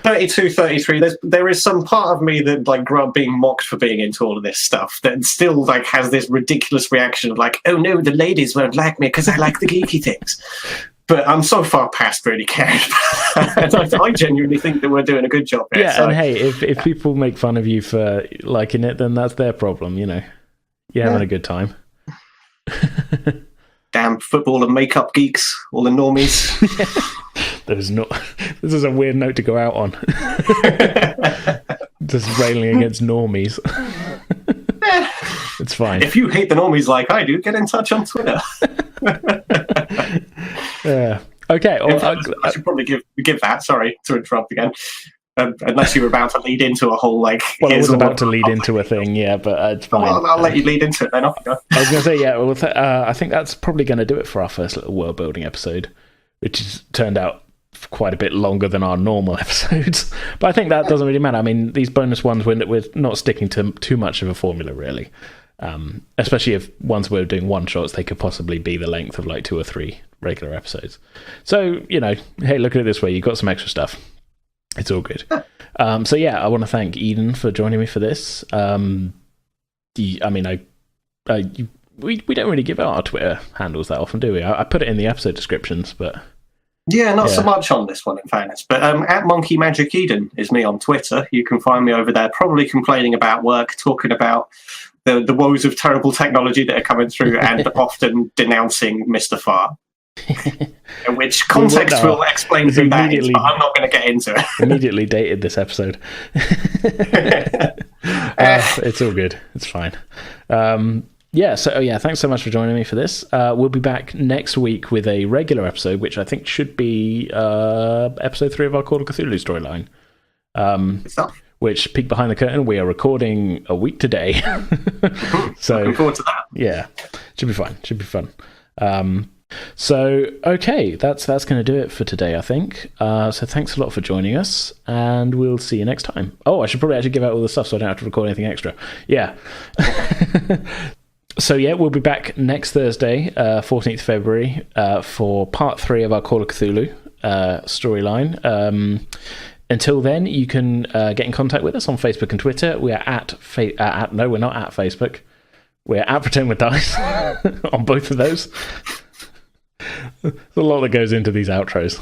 32, 33, there is some part of me that like grew up being mocked for being into all of this stuff that still like has this ridiculous reaction of like, oh no, the ladies won't like me because I like the geeky things. But I'm so far past really caring about that. I genuinely think that we're doing a good job here.
Yeah, so, and hey, if people make fun of you for liking it, then that's their problem, You're having a good time.
Damn football and makeup geeks, all the normies.
This is a weird note to go out on. Just railing against normies. It's fine.
If you hate the normies like I do, get in touch on Twitter.
Yeah. Okay.
I should probably give that. Sorry to interrupt again. Unless you were about to lead into a whole like.
Well, I was about to lead into a thing, yeah, but it's fine.
I'll let you lead into it then. Off you go.
I was going to say, yeah. Well, I think that's probably going to do it for our first little world building episode, which has turned out quite a bit longer than our normal episodes. But I think that doesn't really matter. I mean, these bonus ones, we're not sticking to too much of a formula, really. Especially if once we're doing one shots, they could possibly be the length of like 2 or 3 regular episodes. So hey, look at it this way: you got some extra stuff. It's all good. So yeah, I want to thank Eden for joining me for this. We don't really give out our Twitter handles that often, do we? I put it in the episode descriptions, but
yeah, not so much on this one, in fairness. But at Monkey Magic Eden is me on Twitter. You can find me over there, probably complaining about work, talking about the woes of terrible technology that are coming through, and often denouncing Mr. Fart. In which context will explain who that is, but I'm not going to get into it.
Immediately dated this episode. It's all good. It's fine. Thanks so much for joining me for this. We'll be back next week with a regular episode, which I think should be episode 3 of our Call of Cthulhu storyline. Which, peek behind the curtain, we are recording a week today. So
looking forward to that.
Yeah, should be fun. So okay, that's going to do it for today, I think. So thanks a lot for joining us, and we'll see you next time. Oh, I should probably actually give out all the stuff so I don't have to record anything extra. Yeah. So yeah, we'll be back next Thursday, 14th February, for part 3 of our Call of Cthulhu storyline. Until then, you can get in contact with us on Facebook and Twitter. We are no, we're not at Facebook. We're at Pretend with Dice on both of those. There's a lot that goes into these outros.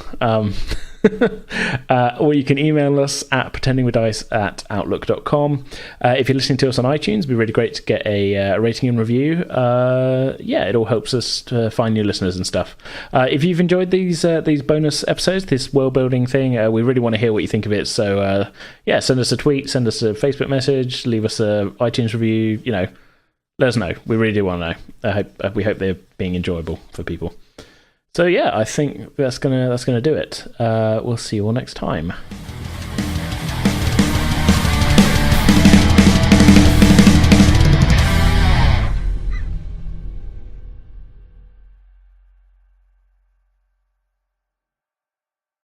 Or you can email us at pretendingwithdice@outlook.com. If you're listening to us on iTunes, it'd be really great to get a rating and review. It all helps us to find new listeners and stuff. If you've enjoyed these bonus episodes, this world building thing, we really want to hear what you think of it. So send us a tweet, send us a Facebook message, leave us a iTunes review. Let us know. We really do want to know. We hope they're being enjoyable for people. So yeah, I think that's gonna do it. We'll see you all next time.